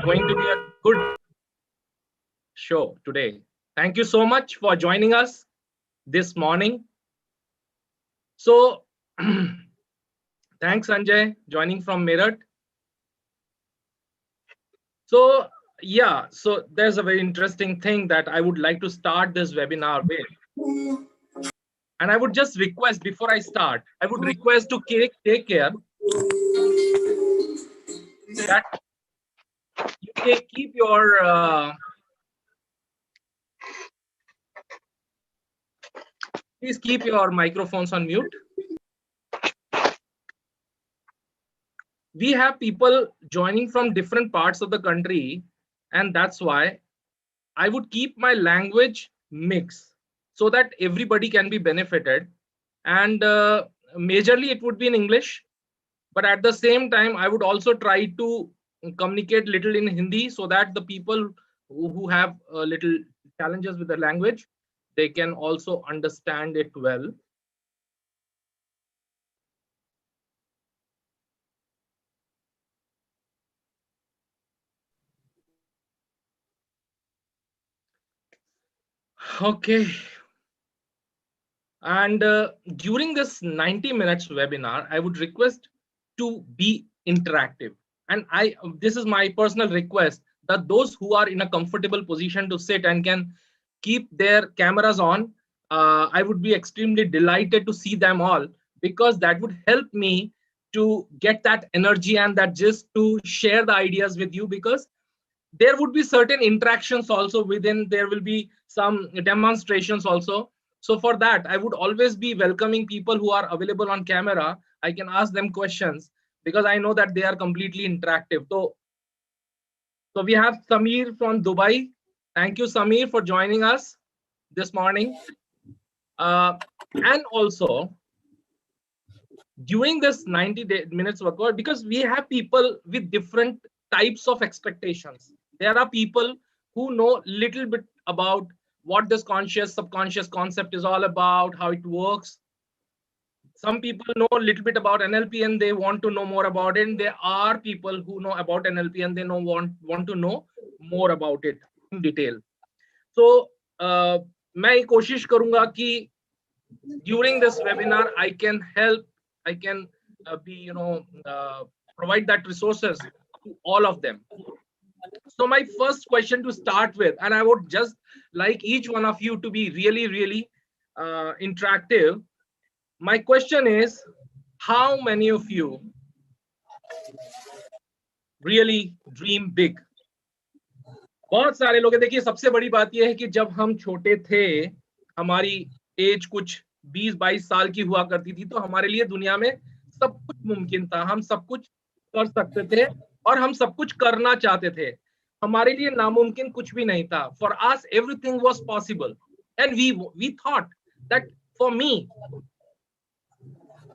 going to be a good show today. Thank you so much for joining us this morning. So, thanks, Sanjay, joining from Meerut. So, yeah, so there's a very interesting thing that I would like to start this webinar with. And I would just request before I start, I would request to take care that you keep your please keep your microphones on mute. We have people joining from different parts of the country, and that's why I would keep my language mix so that everybody can be benefited. And majorly it would be in English, but at the same time I would also try to communicate little in Hindi so that the people who have little challenges with the language, they can also understand it well. Okay. And during this 90 minutes webinar, I would request to be interactive. And this is my personal request that those who are in a comfortable position to sit and can keep their cameras on, I would be extremely delighted to see them all, because that would help me to get that energy and that just to share the ideas with you, because there would be certain interactions also within, there will be some demonstrations also. So for that, I would always be welcoming people who are available on camera. I can ask them questions because I know that they are completely interactive. So we have Samir from Dubai. Thank you, Samir, for joining us this morning. And also during this 90 minutes workout, because we have people with different types of expectations. There are people who know little bit about what this conscious subconscious concept is all about, how it works. Some people know a little bit about NLP and they want to know more about it. And there are people who know about NLP and they want to know more about it in detail. So मैं कोशिश करूंगा कि during this webinar I can help, I can provide that resources to all of them. So my first question to start with, and I would just like each one of you to be really interactive. My question is, how many of you really dream big? बहुत सारे लोग हैं. देखिए, सबसे बड़ी बात यह है कि जब हम छोटे थे, हमारी एज कुछ 20-22 साल की हुआ करती थी, तो हमारे लिए दुनिया में सब कुछ मुमकिन था. हम सब कुछ कर सकते थे और हम सब कुछ करना चाहते थे. हमारे लिए नामुमकिन कुछ भी नहीं था. For us everything was possible and we thought that for me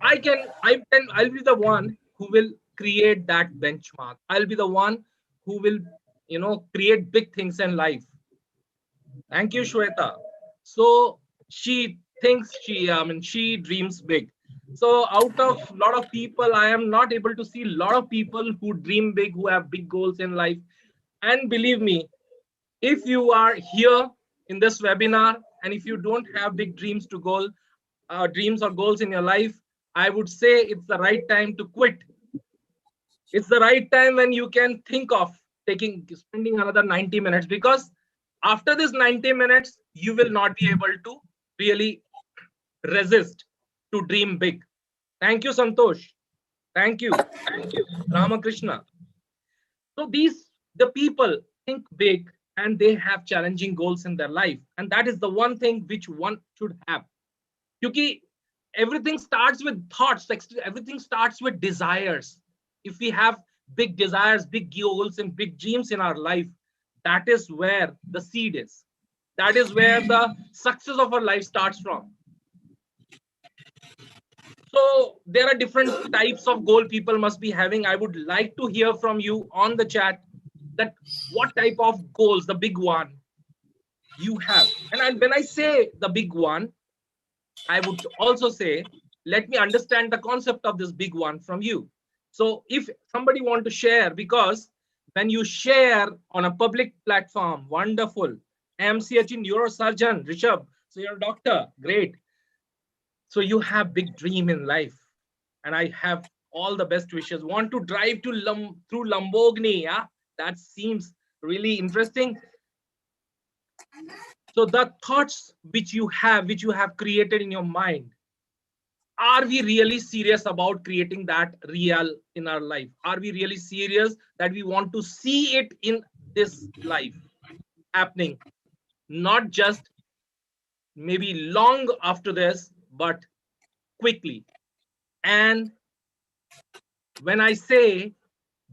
I'll be the one who will create that benchmark. I'll be the one who will create big things in life. Thank you, Shweta. So she thinks she dreams big. So out of a lot of people, I am not able to see a lot of people who dream big, who have big goals in life. And believe me, if you are here in this webinar and if you don't have big dreams dreams or goals in your life, I would say it's the right time to quit. It's the right time when you can think of spending another 90 minutes, because after this 90 minutes, you will not be able to really resist to dream big. Thank you, Santosh. Thank you. Thank you, Ramakrishna. So the people think big and they have challenging goals in their life. And that is the one thing which one should have. Because everything starts with thoughts, everything starts with desires. If we have big desires, big goals, and big dreams in our life, that is where the seed is. That is where the success of our life starts from. So there are different types of goal people must be having. I would like to hear from you on the chat that what type of goals, the big one, you have. And when I say the big one, I would also say, let me understand the concept of this big one from you. So if somebody want to share, because when you share on a public platform, wonderful. MCH neurosurgeon, Rishabh. So you're a doctor, great. So you have big dream in life, and I have all the best wishes. Want to drive to through Lamborghini? Yeah, that seems really interesting. So the thoughts which you have created in your mind, are we really serious about creating that real in our life? Are we really serious that we want to see it in this life happening? Not just maybe long after this, but quickly. And when I say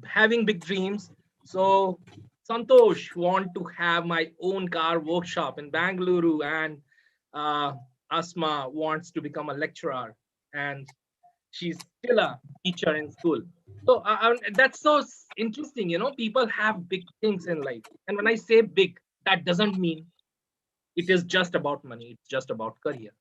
having big dreams, so Santosh want to have my own car workshop in Bangalore, and uh, Asma wants to become a lecturer, and she's still a teacher in school. So that's so interesting. People have big things in life, and when I say big, that doesn't mean it is just about money. It's just about career.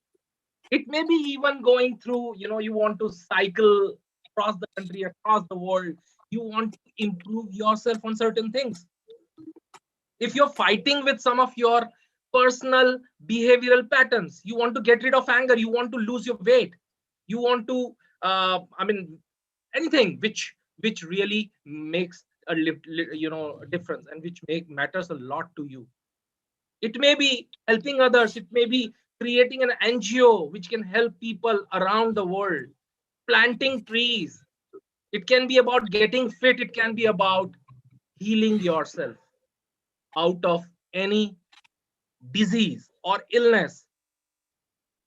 It may be even going through, you want to cycle across the country, across the world. You want to improve yourself on certain things. If you're fighting with some of your personal behavioral patterns, you want to get rid of anger, you want to lose your weight, you want to anything which really makes a difference, and which matters a lot to you. It may be helping others. It may be creating an NGO which can help people around the world, planting trees. It can be about getting fit. It can be about healing yourself out of any disease or illness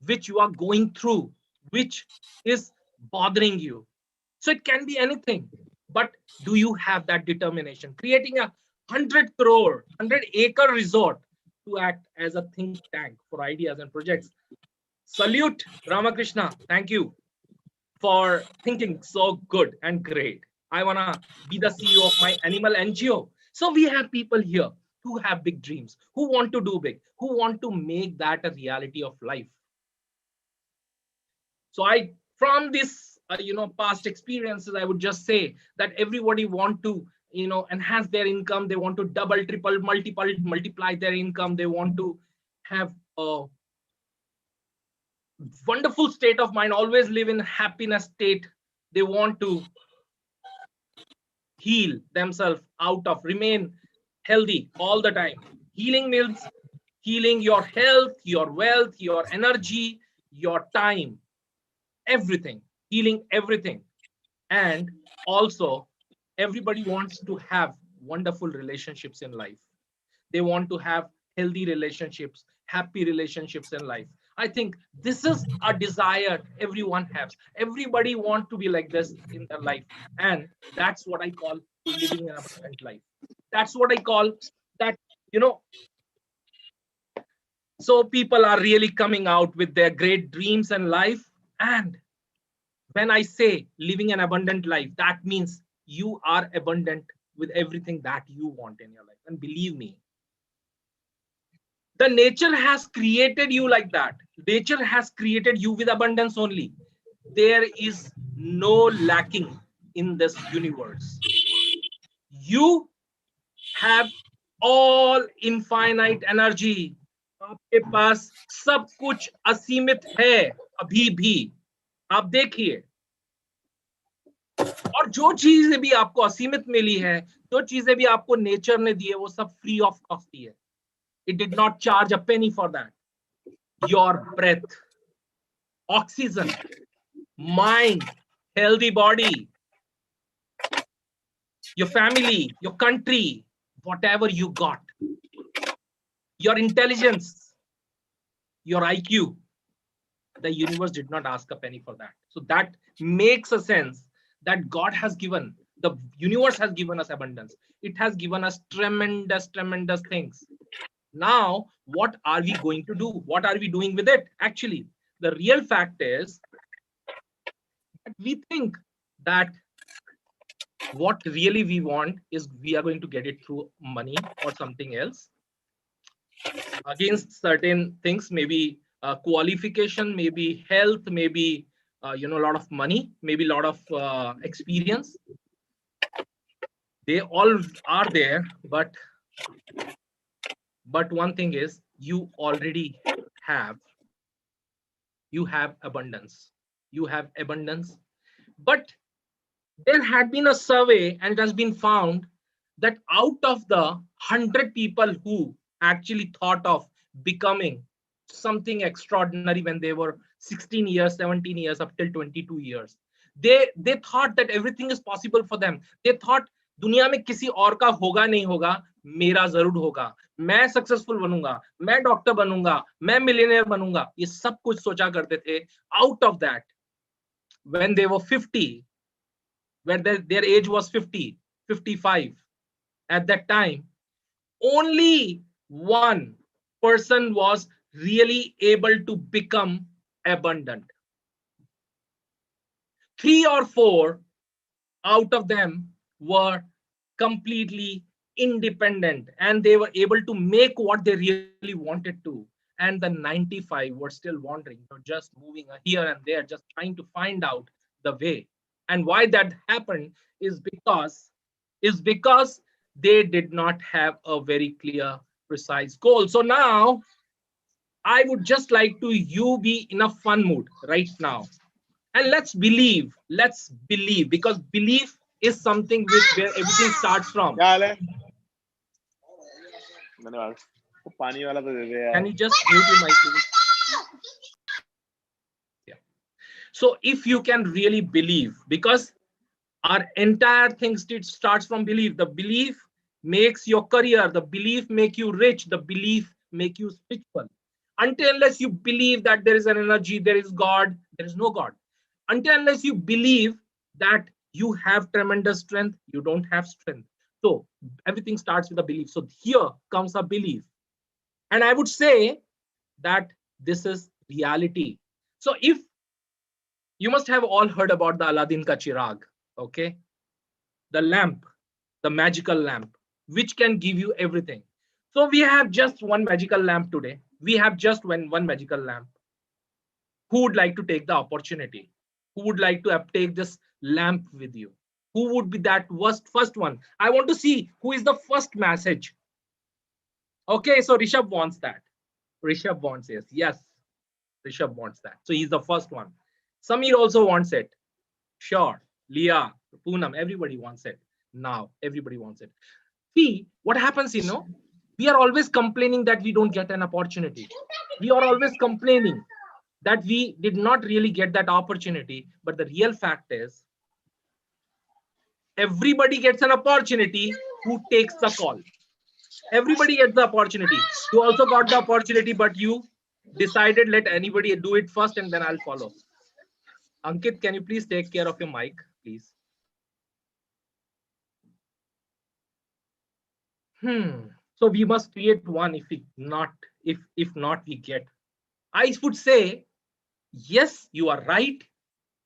which you are going through, which is bothering you. So it can be anything. But do you have that determination? Creating a 100 crore, 100-acre resort to act as a think tank for ideas and projects. Salute, Ramakrishna. Thank you for thinking so good and great. I want to be the CEO of my animal NGO. So we have people here who have big dreams, who want to do big, who want to make that a reality of life. So from this past experiences, I would just say that everybody want to enhance their income. They want to double, triple, multiply their income. They want to have a wonderful state of mind, always live in happiness state. They want to heal themselves out of, remain healthy all the time. Healing means healing your health, your wealth, your energy, your time, everything, healing everything. And also, everybody wants to have wonderful relationships in life. They want to have healthy relationships, happy relationships in life. I think this is a desire everyone has. Everybody wants to be like this in their life. And that's what I call living an abundant life. That's what I call that, you know, so people are really coming out with their great dreams and life. And when I say living an abundant life, that means you are abundant with everything that you want in your life. And believe me, the nature has created you like that. Nature has created you with abundance only. There is no lacking in this universe. You have all infinite energy. आपके पास सब कुछ असीमित है अभी भी. आप देखिए, और जो चीजें भी आपको असीमित मिली है, जो चीजें भी आपको नेचर ने दी है, वो सब फ्री ऑफ कॉस्ट दी है. It did not charge a penny for that. Your breath, oxygen, mind, healthy body, your family, your country, whatever you got, your intelligence, your IQ, the universe did not ask a penny for that. So that makes a sense that God has given, the universe has given us abundance. It has given us tremendous, tremendous things. Now, what are we going to do? What are we doing with it? Actually, the real fact is that we think that what really we want is we are going to get it through money or something else against certain things, maybe qualification, maybe health, maybe a lot of money, maybe a lot of experience. They all are there, but one thing is you already have, you have abundance. You have abundance. But there had been a survey and it has been found that out of the 100 people who actually thought of becoming something extraordinary when they were 16 years, 17 years, up till 22 years, they thought that everything is possible for them. They thought दुनिया में किसी और का होगा नहीं होगा, मेरा जरूर होगा, मैं सक्सेसफुल बनूंगा, मैं डॉक्टर बनूंगा, मैं मिलियनेयर बनूंगा, ये सब कुछ सोचा करते थे. Out of that, when they were 50, when their age was 50, 55, at that time, only one person was really able to become abundant. 3 or 4 out of them were completely independent and they were able to make what they really wanted to. And the 95 were still wandering, just moving here and there, just trying to find out the way. And why that happened is because they did not have a very clear, precise goal. So now I would just like to you be in a fun mood right now. And let's believe, because belief is something which where everything starts from. क्या हाल है? धन्यवाद. वो पानी वाला तो दे दे यार. Can you just mute your mic, please? Yeah. So if you can really believe, because our entire thing starts from belief. The belief makes your career, the belief make you rich, the belief make you spiritual. Until unless you believe that there is an energy, there is God, there is no God. Until unless you believe that you have tremendous strength, you don't have strength. So everything starts with a belief. So here comes a belief. And I would say that this is reality. So if you must have all heard about the Aladdin ka chirag, okay? The lamp, the magical lamp, which can give you everything. So we have just one magical lamp today. We have just one magical lamp. Who would like to take the opportunity? Who would like to take this lamp with you? Who would be that first one? I want to see who is the first message. Okay, so Rishabh wants that. Rishabh wants it. Yes, Rishabh wants that. So he's the first one. Samir also wants it. Sure. Leah, Poonam, everybody wants it. Now, everybody wants it. See, what happens, we are always complaining that we don't get an opportunity. We are always complaining that we did not really get that opportunity. But the real fact is, everybody gets an opportunity who takes the call. Everybody gets the opportunity. You also got the opportunity, but you decided let anybody do it first and then I'll follow. Ankit, can you please take care of your mic, please? So we must create one. If not, we get. I would say, yes, you are right,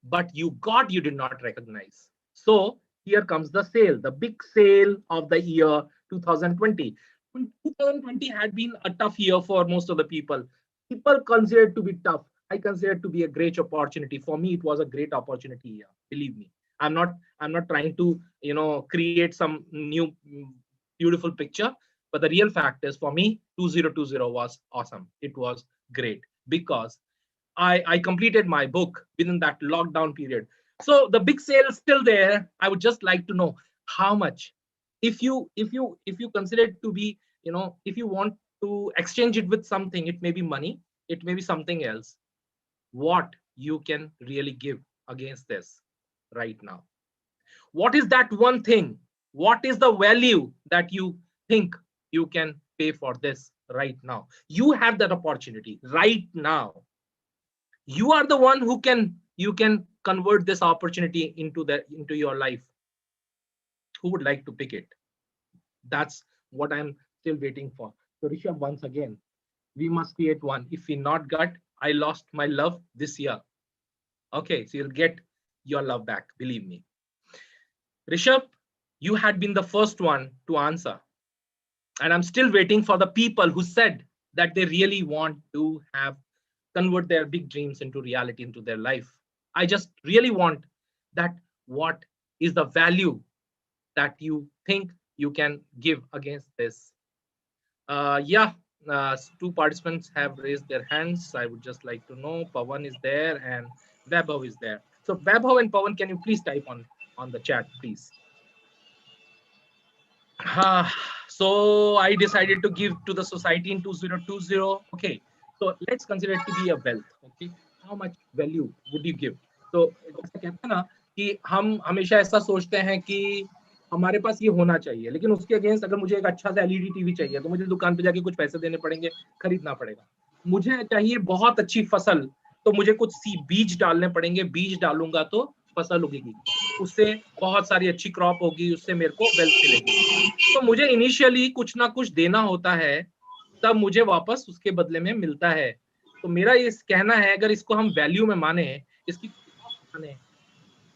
but you did not recognize. So here comes the sale, the big sale of the year 2020. 2020 had been a tough year for most of the people. People consider it to be tough. I consider it to be a great opportunity. For me, it was a great opportunity year. Believe me. I'm not trying to, create some new beautiful picture. But the real fact is, for me, 2020 was awesome. It was great because I completed my book within that lockdown period. So the big sale is still there. I would just like to know how much. If you consider it to be, if you want to exchange it with something, it may be money, it may be something else. What you can really give against this right now? What is that one thing? What is the value that you think you can pay for this right now? You have that opportunity right now. You are the one who you can convert this opportunity into your life. Who would like to pick it? That's what I'm still waiting for. So Rishabh, once again, we must create one. If we not got, I lost my love this year. Okay, so you'll get your love back, believe me. Rishabh, you had been the first one to answer. And I'm still waiting for the people who said that they really want to convert their big dreams into reality, into their life. I just really want that. What is the value that you think you can give against this? Yeah, two participants have raised their hands. I would just like to know. Pawan is there and Vaibhav is there. So Vaibhav and Pawan, can you please type on the chat, please? So I decided to give to the society in 2020. Okay, so let's consider it to be a wealth. Okay, how much value would you give? तो जैसे कहते हैं ना कि हम हमेशा ऐसा सोचते हैं कि हमारे पास ये होना चाहिए, लेकिन उसके अगेंस्ट अगर मुझे एक अच्छा सा एलईडी टीवी चाहिए तो मुझे दुकान पे जाके कुछ पैसे देने पड़ेंगे, खरीदना पड़ेगा। मुझे चाहिए बहुत अच्छी फसल, तो मुझे कुछ सी बीज डालने पड़ेंगे, बीज डालूंगा तो फसल उगेगी, उससे बहुत सारी अच्छी क्रॉप होगी, उससे मेरे को वेल्थ मिलेगी। तो मुझे इनिशियली कुछ ना कुछ देना होता है, तब मुझे वापस उसके बदले में मिलता है। तो मेरा ये कहना है, अगर इसको हम वैल्यू में माने, इसकी कॉस्ट माने,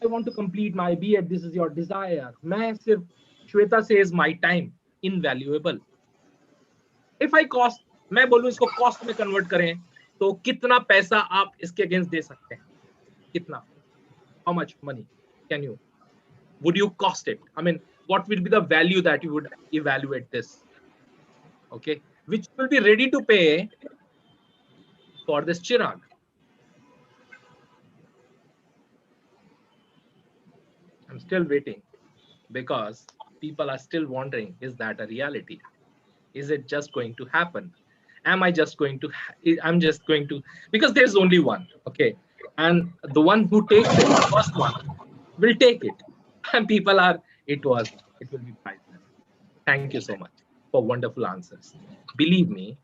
I want to complete my B.Ed, this is your desire, मैं सिर्फ Shweta says my time invaluable. If I cost, मैं बोलूं इसको कॉस्ट में कन्वर्ट करें तो कितना पैसा आप इसके अगेंस्ट दे सकते हैं? कितना? How much money can you, would you cost it? I mean, what will be the value that you would evaluate this? Okay, which will be ready to pay for this chirag? I'm still waiting because people are still wondering, is that a reality? Is it just going to happen? Am I just going to, I'm just going to, because there's only one, okay? And the one who takes it, the first one, will take it. And people are, it will be priceless. Thank you so much for wonderful answers. Believe me,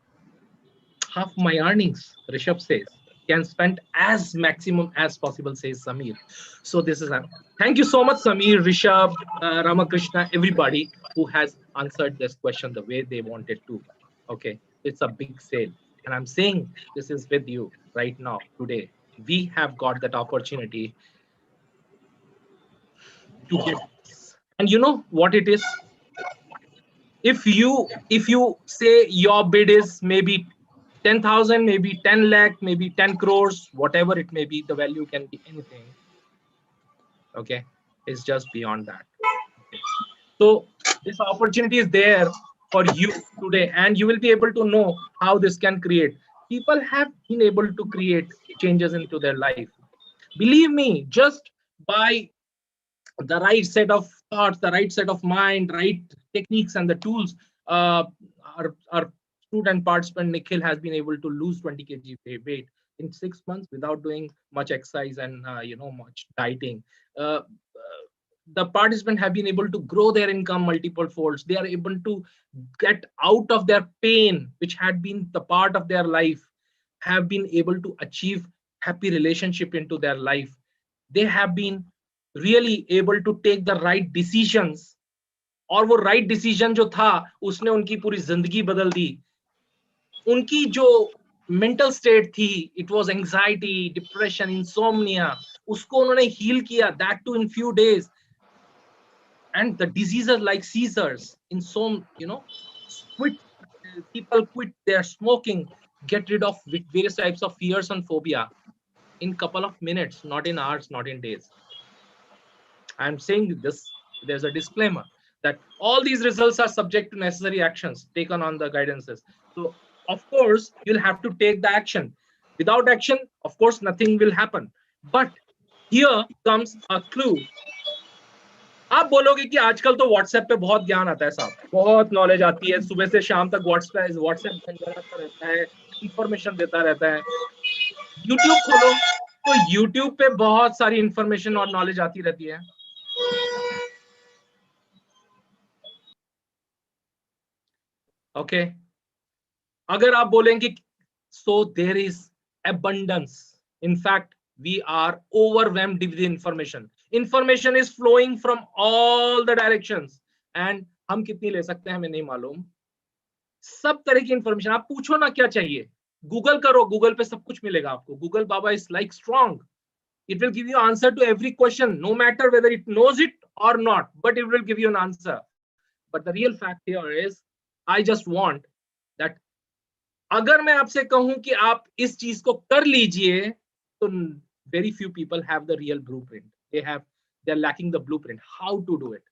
half my earnings, Rishabh says, can spend as maximum as possible, says Samir. So this is, thank you so much, Samir, Rishabh, Ramakrishna, everybody who has answered this question the way they wanted to. Okay, it's a big sale. And I'm saying this is with you right now, today. We have got that opportunity to get this. And you know what it is? If you say your bid is maybe 10,000, maybe 10 lakh, maybe 10 crores, whatever it may be, the value can be anything. Okay, it's just beyond that. Okay. So this opportunity is there for you today, and you will be able to know how this can create. People have been able to create changes into their life. Believe me, just by the right set of thoughts, the right set of mind, right techniques and the tools. Our student participant Nikhil has been able to lose 20 kg weight in 6 months without doing much exercise and much dieting. The participants have been able to grow their income multiple folds. They are able to get out of their pain, which had been the part of their life, have been able to achieve happy relationship into their life. They have been really able to take the right decisions, और वो right decision जो था उसने उनकी पूरी जिंदगी बदल दी. उनकी जो mental state थी, it was anxiety, depression, insomnia, उसको उन्होंने heal किया, that too in few days. And the diseases like seizures, people quit their smoking, get rid of various types of fears and phobia in couple of minutes, not in hours, not in days. I'm saying this, there's a disclaimer that all these results are subject to necessary actions taken on the guidances. So of course, you'll have to take the action. Without action, of course, nothing will happen. But here comes a clue. आप बोलोगे कि आजकल तो WhatsApp पे बहुत ज्ञान आता है साहब, बहुत नॉलेज आती है, सुबह से शाम तक व्हाट्सएप रहता है, इंफॉर्मेशन देता रहता है. यूट्यूब खोलो तो यूट्यूब पे बहुत सारी इंफॉर्मेशन और नॉलेज आती रहती है. ओके, अगर आप बोलेंगे so there is abundance, in fact we are overwhelmed with information is flowing from all the directions, and हम कितनी ले सकते हैं हमें नहीं मालूम. सब तरह की इंफॉर्मेशन, आप पूछो ना क्या चाहिए, गूगल करो, गूगल पे सब कुछ मिलेगा आपको. Google Baba is like strong, it will give you answer to every question, no matter whether it knows it or not, but it will give you an answer. But the real fact here is, I just want that अगर मैं आपसे कहूं कि आप इस चीज को कर लीजिए, तो very few people have the real blueprint. They're lacking the blueprint how to do it.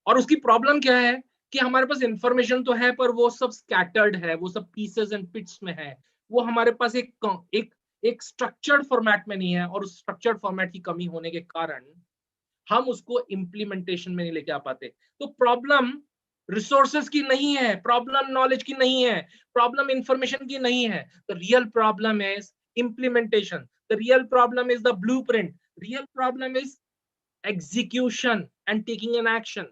और उसकी प्रॉब्लम क्या है कि हमारे पास इंफॉर्मेशन तो है पर वो सब स्कैटर्ड है, वो सब पीसेस एंड पिट्स में है, वो हमारे पास एक स्ट्रक्चर्ड फॉर्मेट में नहीं है, और उस स्ट्रक्चर्ड फॉर्मेट की कमी होने के कारण हम उसको इम्प्लीमेंटेशन में नहीं लेके आ पाते। तो प्रॉब्लम रिसोर्सेज की नहीं है, प्रॉब्लम नॉलेज की नहीं है, प्रॉब्लम इंफॉर्मेशन की नहीं है। The real problem is implementation. The real problem is the blueprint. Real problem is execution and taking an action.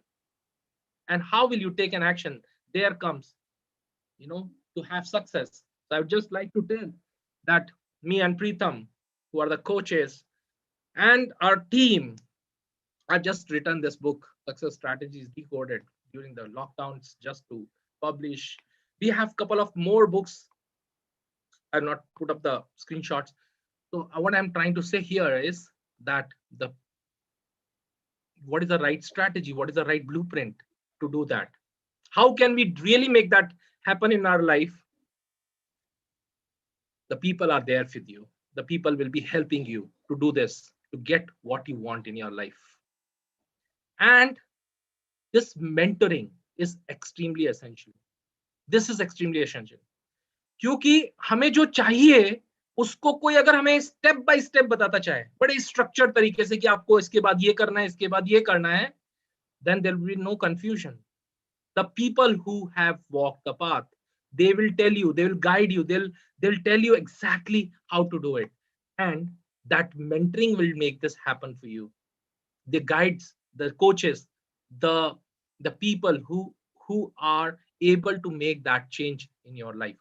And how will you take an action? There comes, to have success. So I would just like to tell that me and Preetham, who are the coaches, and our team, I've just written this book, Success Strategies Decoded, during the lockdowns, just to publish. We have a couple of more books. I've not put up the screenshots. So what I'm trying to say here is that what is the right strategy? What is the right blueprint to do that? How can we really make that happen in our life? The people are there with you. The people will be helping you to do this, to get what you want in your life. And this mentoring is extremely essential. This is extremely essential. क्योंकि हमें जो चाहिए उसको कोई अगर हमें step by step बताता चाहे बड़े स्ट्रक्चर्ड तरीके से कि आपको इसके बाद ये करना है, इसके बाद ये करना है, then there will be no confusion. The people who have walked the path, they will tell you, they will guide you, they'll tell you exactly how to do it, and that mentoring will make this happen for you. The guides, the coaches, the people who are able to make that change in your life.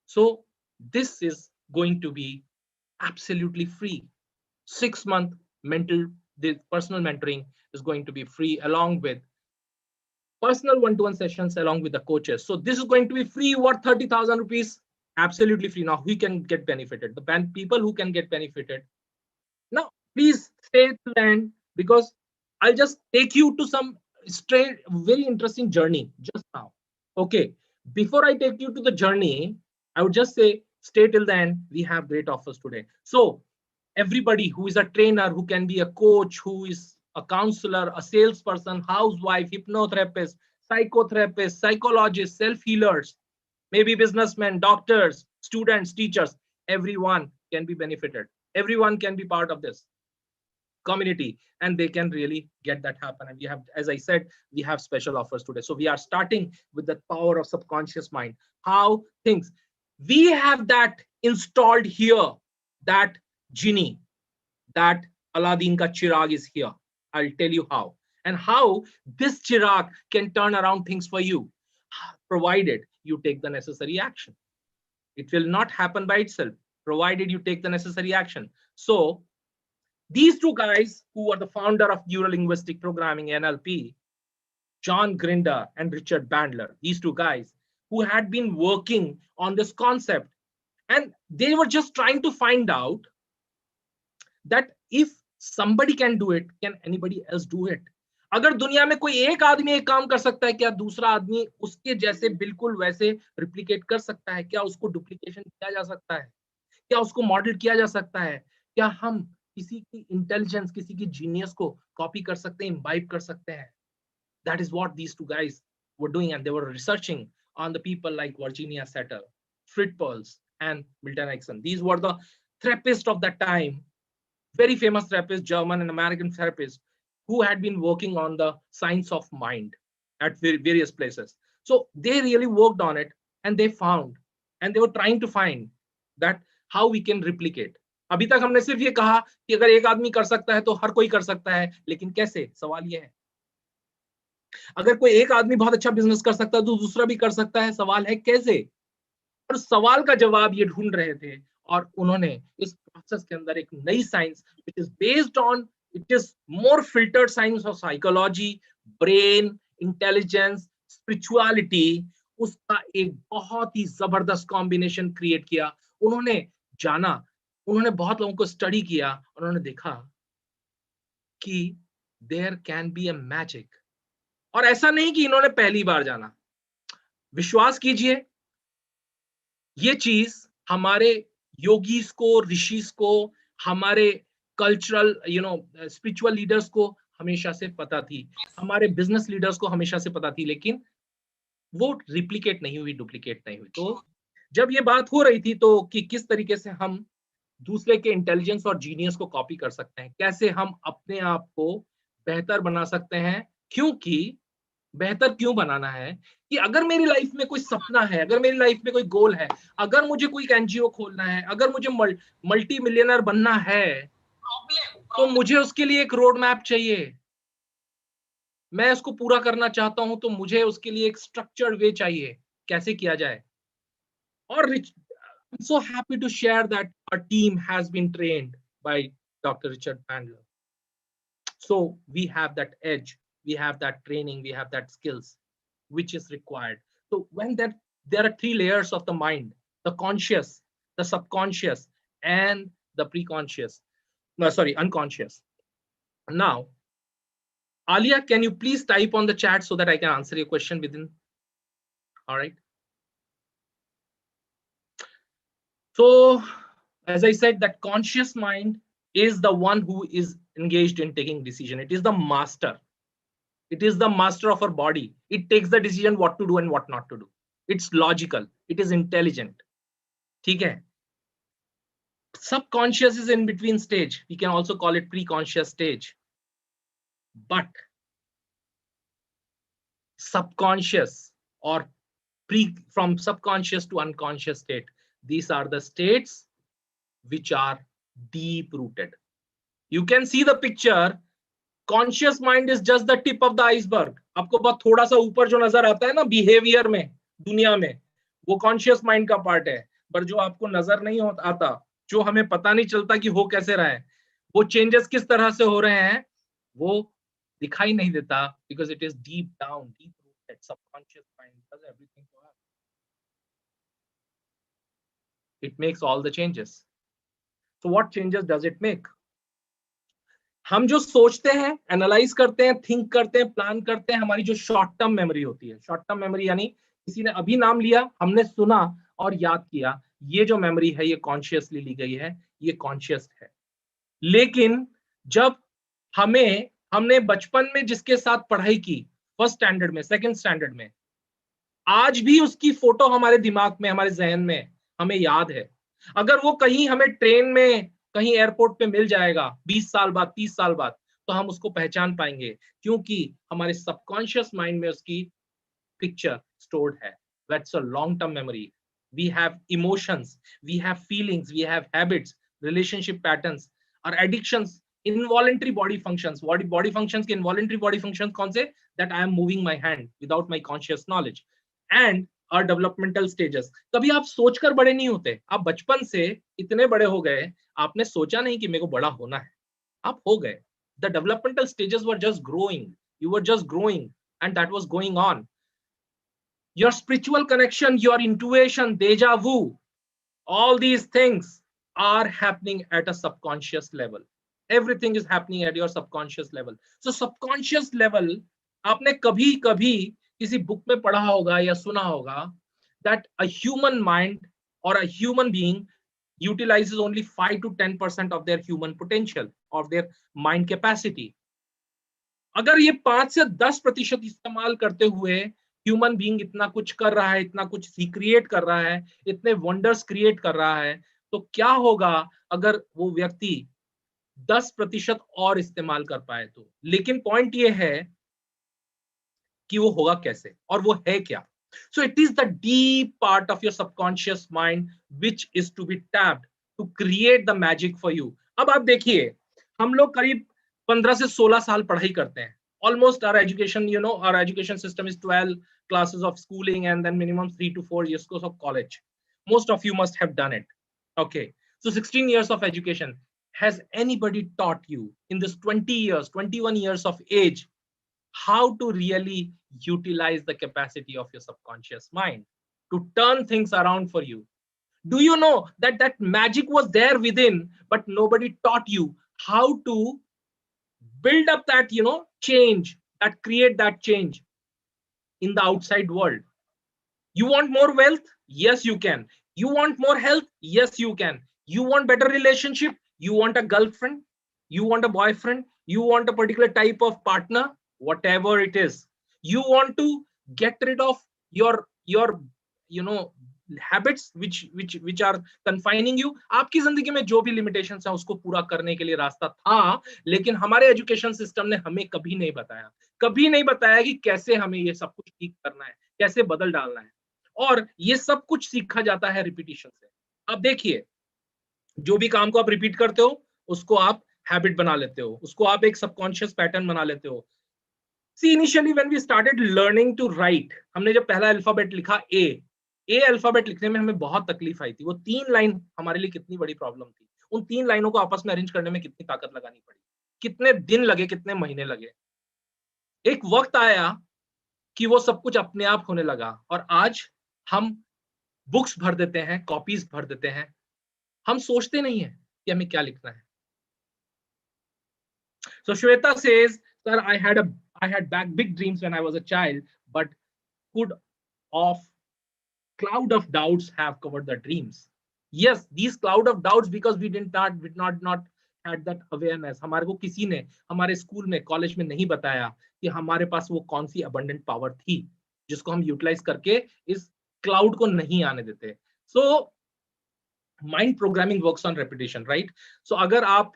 So this is going to be absolutely free. 6-month the personal mentoring is going to be free, along with personal one-to-one sessions along with the coaches. So this is going to be free, worth 30,000 rupees, absolutely free. Now who can get benefited? The people who can get benefited. Now please stay to the end, because I'll just take you to some straight, very interesting journey just now. Okay, before I take you to the journey, I would just say stay till the end. We have great offers today. So everybody who is a trainer, who can be a coach, who is a counselor, a salesperson, housewife, hypnotherapist, psychotherapist, psychologist, self-healers, maybe businessmen, doctors, students, teachers, everyone can be benefited. Everyone can be part of this community, and they can really get that happen. And we have, as I said, we have special offers today. So we are starting with the power of subconscious mind. How things we have that installed here, that genie, that Aladdin ka chirag is here. I'll tell you how, and how this chirag can turn around things for you, provided you take the necessary action. It will not happen by itself, provided you take the necessary action. So these two guys, who are the founder of neuro-linguistic programming, NLP, John Grinder and Richard Bandler, these two guys who had been working on this concept, and they were just trying to find out that if somebody can do it, can anybody else do it? अगर दुनिया में कोई एक आदमी एक काम कर सकता है, क्या दूसरा आदमी उसके जैसे बिल्कुल वैसे रिप्लिकेट कर सकता है? क्या उसको डुप्लीकेशन किया जा सकता है? क्या उसको मॉडल किया जा सकता है? क्या हम किसी की इंटेलिजेंस, किसी की जीनियस को कॉपी कर सकते हैं, इम्बाइब कर सकते हैं? That is what these two guys were doing, and they were researching on the people like Virginia Satir, Fritz Perls, and Milton Erickson. These were the therapists of that time, very famous therapists, German and American therapists, who had been working on the science of mind at various places. So they really worked on it, and they found, and they were trying to find that how we can replicate. अभी तक हमने सिर्फ ये कहा कि अगर एक आदमी कर सकता है तो हर कोई कर सकता है, लेकिन कैसे? सवाल ये है। अगर कोई एक आदमी बहुत अच्छा बिजनेस कर सकता है तो दूसरा भी कर सकता है, सवाल है कैसे? और सवाल का जवाब ये ढूंढ रहे थे, और उन्होंने इस प्रोसेस के अंदर एक नई science, which is based on, it is more filtered science of psychology, brain, intelligence, spirituality, उसका एक बहुत ही जबरदस्त कॉम्बिनेशन क्रिएट किया। उन्होंने जाना, उन्होंने बहुत लोगों को स्टडी किया, उन्होंने देखा कि there can be a magic. और ऐसा नहीं कि इन्होंने पहली बार जाना, विश्वास कीजिए, ये चीज हमारे योगीज को, ऋषिस को, हमारे कल्चरल स्पिरिचुअल लीडर्स को हमेशा से पता थी, हमारे बिजनेस लीडर्स को हमेशा से पता थी, लेकिन वो रिप्लिकेट नहीं हुई, डुप्लीकेट नहीं हुई। तो जब ये बात हो रही थी तो कि किस तरीके से हम दूसरे के इंटेलिजेंस और जीनियस को कॉपी कर सकते हैं, कैसे हम अपने आप को बेहतर बना सकते हैं, क्योंकि बेहतर क्यों बनाना है कि अगर मेरी लाइफ में कोई सपना है, अगर मेरी लाइफ में कोई गोल है, अगर मुझे कोई एनजीओ खोलना है, अगर मुझे मल्टी मिलियनर बनना है, तो मुझे उसके लिए एक रोड मैप चाहिए। मैं उसको पूरा करना चाहता हूं तो मुझे उसके लिए एक स्ट्रक्चर्ड वे चाहिए, कैसे किया जाए। और I'm so happy to share that our team has been trained by Dr. Richard Bandler. So we have that edge, we have that training, we have that skills which is required. So when there are three layers of the mind: the conscious, the subconscious, and the preconscious. No, sorry, unconscious. Now, Alia, can you please type on the chat so that I can answer your question within? All right. So, as I said, that conscious mind is the one who is engaged in taking decision. It is the master. It is the master of our body. It takes the decision what to do and what not to do. It's logical. It is intelligent. ठीक है? Subconscious is in between stage. We can also call it pre-conscious stage. But subconscious or from subconscious to unconscious state, these are the states which are deep rooted. You can see the picture. Conscious mind is just the tip of the iceberg. आपको बहुत थोड़ा सा ऊपर जो नजर आता है ना बिहेवियर में, दुनिया में, वो कॉन्शियस माइंड का पार्ट है। पर जो आपको नजर नहीं आता, जो हमें पता नहीं चलता कि हो कैसे रहा है, वो चेंजेस किस तरह से हो रहे हैं, वो दिखाई नहीं देता, because it is deep down, deep rooted. Subconscious mind does everything for us. It makes all the changes. So what changes does it make? हम जो सोचते हैं, एनालाइज करते हैं, थिंक करते हैं, प्लान करते हैं, हमारी जो शॉर्ट टर्म मेमोरी होती है, शॉर्ट टर्म मेमोरी यानी किसी ने अभी नाम लिया, हमने सुना और याद किया, ये जो मेमोरी है ये कॉन्शियसली ली गई है, ये कॉन्शियस है। लेकिन जब हमने बचपन में जिसके साथ पढ़ाई की, फर्स्ट स्टैंडर्ड में, सेकंड स्टैंडर्ड में, आज भी उसकी फोटो हमारे दिमाग में, हमारे जहन में, हमें याद है। अगर वो कहीं हमें ट्रेन में, कहीं एयरपोर्ट पे मिल जाएगा 20 साल बाद, 30 साल बाद, तो हम उसको पहचान पाएंगे, क्योंकि हमारे सबकॉन्शियस माइंड में उसकी पिक्चर स्टोर्ड है। That's a long term memory. We have emotions, we have feelings, we have habits, relationship patterns और addictions, involuntary body functions. Body functions के इनवॉलेंटरी बॉडी फंक्शंस कौन से? That I am moving my hand without my conscious knowledge and और developmental stages. कभी आप सोचकर बड़े नहीं होते, आप बचपन से इतने बड़े हो गए, आपने सोचा नहीं कि मेरे को बड़ा होना है, आप हो गए। The developmental stages were just growing, you were just growing and that was going on. Your spiritual connection, your intuition, deja vu, all these things are happening at a subconscious level. Everything is happening at your subconscious level. So subconscious level, आपने कभी कभी किसी book में पढ़ा होगा या सुना होगा that a human mind or a human being utilizes only 5 to 10% of their human potential, of their mind capacity. अगर ये 5 से 10% इस्तेमाल करते हुए ह्यूमन बीइंग इतना कुछ कर रहा है, इतना कुछ क्रिएट कर रहा है, इतने वंडर्स क्रिएट कर रहा है, तो क्या होगा अगर वो व्यक्ति 10% और इस्तेमाल कर पाए तो? लेकिन पॉइंट ये है कि वो होगा कैसे और वो है क्या? So it is the deep part of your subconscious mind which is to be tapped to create the magic for you. अब आप देखिए, हम लोग करीब 15 से 16 साल पढ़ाई करते हैं. Almost our education, our education system is 12 classes of schooling and then minimum 3 to 4 years of college. Most of you must have done it. Okay. So 16 years of education. Has anybody taught you in this 20 years, 21 years of age, how to really utilize the capacity of your subconscious mind to turn things around for you? Do you know that that magic was there within, but nobody taught you how to build up that, change, that create that change in the outside world? You want more wealth? Yes, you can. You want more health? Yes, you can. You want better relationship? You want a girlfriend? You want a boyfriend? You want a particular type of partner, whatever it is. You want to get rid of your you know habits which are confining you. आपकी जिंदगी में जो भी limitations है उसको पूरा करने के लिए रास्ता था, लेकिन हमारे एजुकेशन सिस्टम ने हमें कभी नहीं बताया कि कैसे हमें ये सब कुछ ठीक करना है, कैसे बदल डालना है। और ये सब कुछ सीखा जाता है रिपीटिशन से। अब देखिए, जो भी काम को आप रिपीट करते हो उसको आप हैबिट बना लेते हो, उसको आप एक सबकॉन्शियस पैटर्न बना लेते हो। See initially when we started learning to write, हमने जब पहला अल्फाबेट लिखा ए अल्फाबेट लिखने में हमें बहुत तकलीफ आई थी। वो 3 लाइन हमारे लिए कितनी बड़ी प्रॉब्लम थी। उन 3 लाइनों को आपस में अरेंज करने में कितनी ताकत लगानी पड़ी, कितने दिन लगे, कितने महीने लगे। एक वक्त आया कि वो सब कुछ अपने आप होने लगा, और आज हम बुक्स भर देते हैं, कॉपीज भर देते हैं, हम सोचते नहीं है कि हमें क्या लिखना है। So Shweta says, sir, I had big dreams when I was a child, but could of cloud of doubts have covered the dreams? Yes, these cloud of doubts, because we did not had that awareness. हमारे को किसी ने हमारे school में, college में नहीं बताया कि हमारे पास वो कौन सी abundant पावर थी जिसको हम यूटिलाइज करके इस क्लाउड को नहीं आने देते। So mind programming works on repetition, right? So अगर आप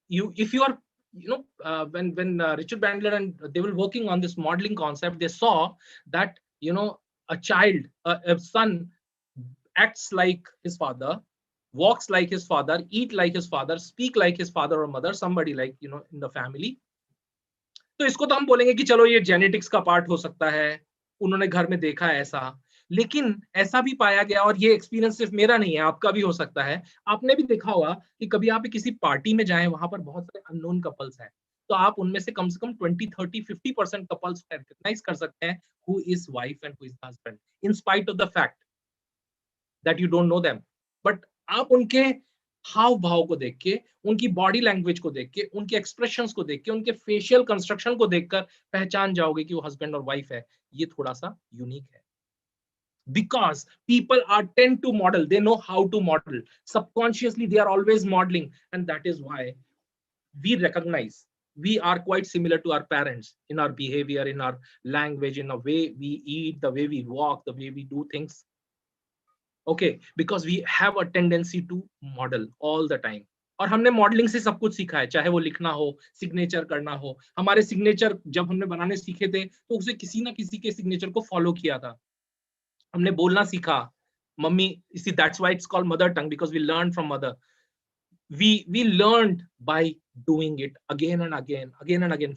if you are when Richard Bandler and they were working on this modeling concept, they saw that a child, a son acts like his father, walks like his father, eat like his father, speak like his father or mother, somebody like in the family. तो इसको तो हम बोलेंगे कि चलो ये genetics का part हो सकता है, उन्होंने घर में देखा है ऐसा। लेकिन ऐसा भी पाया गया, और ये एक्सपीरियंस सिर्फ मेरा नहीं है, आपका भी हो सकता है, आपने भी देखा होगा कि कभी आप किसी पार्टी में जाएं, वहां पर बहुत सारे अननोन कपल्स हैं, तो आप उनमें से कम 20-30-50% कपल्स रिकॉग्नाइज कर सकते हैं who is wife and who is husband, in spite of the fact that you don't know them. But आप उनके हाव भाव को देख के, उनकी बॉडी लैंग्वेज को देख के, उनके एक्सप्रेशंस को देख के, उनके फेशियल कंस्ट्रक्शन को देखकर पहचान जाओगे कि वो हस्बैंड और वाइफ है। ये थोड़ा सा यूनिक है, because people are tend to model, they know how to model subconsciously, they are always modeling, and that is why we recognize we are quite similar to our parents in our behavior, in our language, in the way we eat, the way we walk, the way we do things. Okay, because we have a tendency to model all the time, और हमने modelling से सब कुछ सीखा है, चाहे वो लिखना हो, सिग्नेचर करना हो। हमारे सिग्नेचर जब हमने बनाने सीखे थे तो उसे किसी ना किसी के सिग्नेचर को फॉलो किया था, हमने बोलना सीखा। Mummy, see that's why it's called mother tongue, because we learned from mother. We learned by doing it again and again,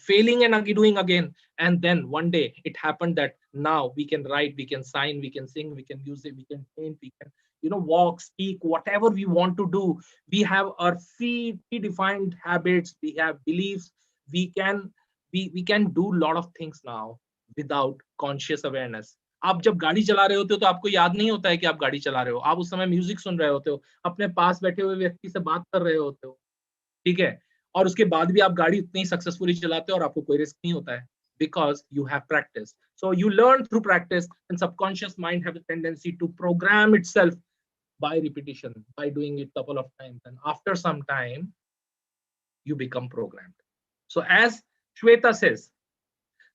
failing and doing again, and then one day it happened that now we can write, we can sign, we can sing, we can use it, we can paint, we can walk, speak, whatever we want to do. We have our predefined habits, we have beliefs, we can do a lot of things now without conscious awareness. आप जब गाड़ी चला रहे होते हो तो आपको याद नहीं होता है कि आप गाड़ी चला रहे हो, आप उस समय म्यूजिक सुन रहे होते हो, अपने पास बैठे हुए व्यक्ति से बात कर रहे होते हो, ठीक है, और उसके बाद भी आप गाड़ी उतनी सक्सेसफुली चलाते हो और आपको कोई रिस्क नहीं होता है, because you have practice. So you learn through practice, and subconscious mind have a tendency to program itself by repetition, by doing it couple of times, and after some time you become programmed. So as Shweta says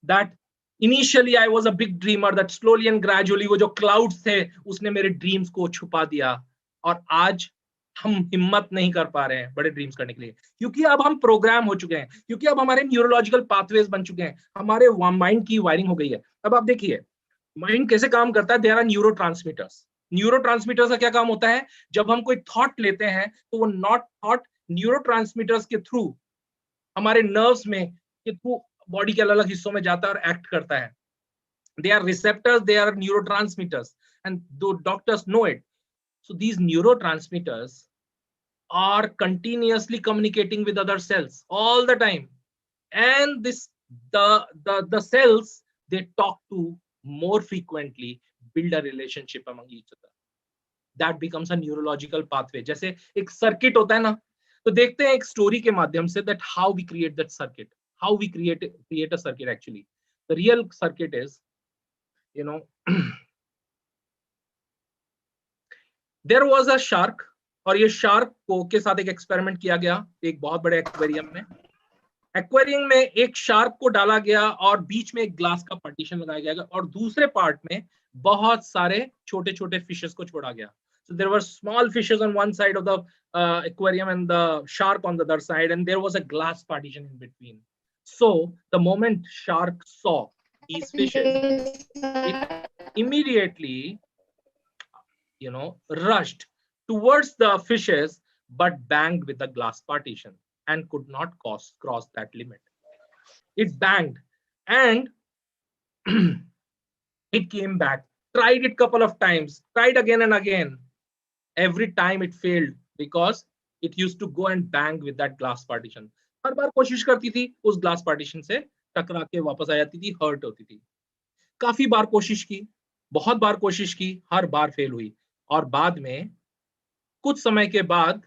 that initially I was a big dreamer, that slowly and gradually वो जो clouds थे उसने मेरे dreams को छुपा दिया, और आज हम हिम्मत नहीं कर पा रहे हैं बड़े ड्रीम्स करने के लिए, क्योंकि अब हम प्रोग्राम हो चुके हैं, क्योंकि अब हमारे न्यूरोलॉजिकल पाथवेज बन चुके हैं, हमारे माइंड की वायरिंग हो गई है। अब आप देखिए माइंड कैसे काम करता है। देयर आर न्यूरोट्रांसमीटर्स का क्या काम होता है? जब हम कोई थॉट लेते हैं तो वो नॉट थॉट न्यूरोट्रांसमीटर्स के थ्रू हमारे नर्व्स में के थ्रू बॉडी के अलग अलग हिस्सों में जाता है और एक्ट करता है। They are receptors, they are neurotransmitters, and the doctors know it. So these neurotransmitters are continuously communicating with other cells all the time, and the cells, they talk to more frequently, build a relationship among each other. That becomes a neurological pathway. जैसे एक circuit होता है ना, तो देखते हैं एक story के माध्यम से that how we create that circuit, how we create a circuit. Actually the real circuit is, there was a shark, और ये शार्क को के साथ एक एक्सपेरिमेंट किया गया एक बहुत बड़े एक्वेरियम में। एक्वेरियम में एक शार्क को डाला गया और बीच में एक ग्लास का पार्टीशन लगाया गया और दूसरे पार्ट में बहुत सारे छोटे छोटे फिशेस को छोड़ा गया. So there were small fishes on one side of the aquarium and the shark on the other side, and there was a glass partition in between. So the moment shark saw these fishes, it immediately, rushed towards the fishes, but banged with the glass partition and could not cross that limit. It banged and it came back, tried it couple of times, tried again and again. Every time it failed because it used to go and bang with that glass partition. हर बार कोशिश करती थी, उस glass partition से टकरा के वापस आ जाती थी, हर्ट होती थी. काफी बार कोशिश की, बहुत बार कोशिश की, हर बार फेल हुई. और बाद में कुछ समय के बाद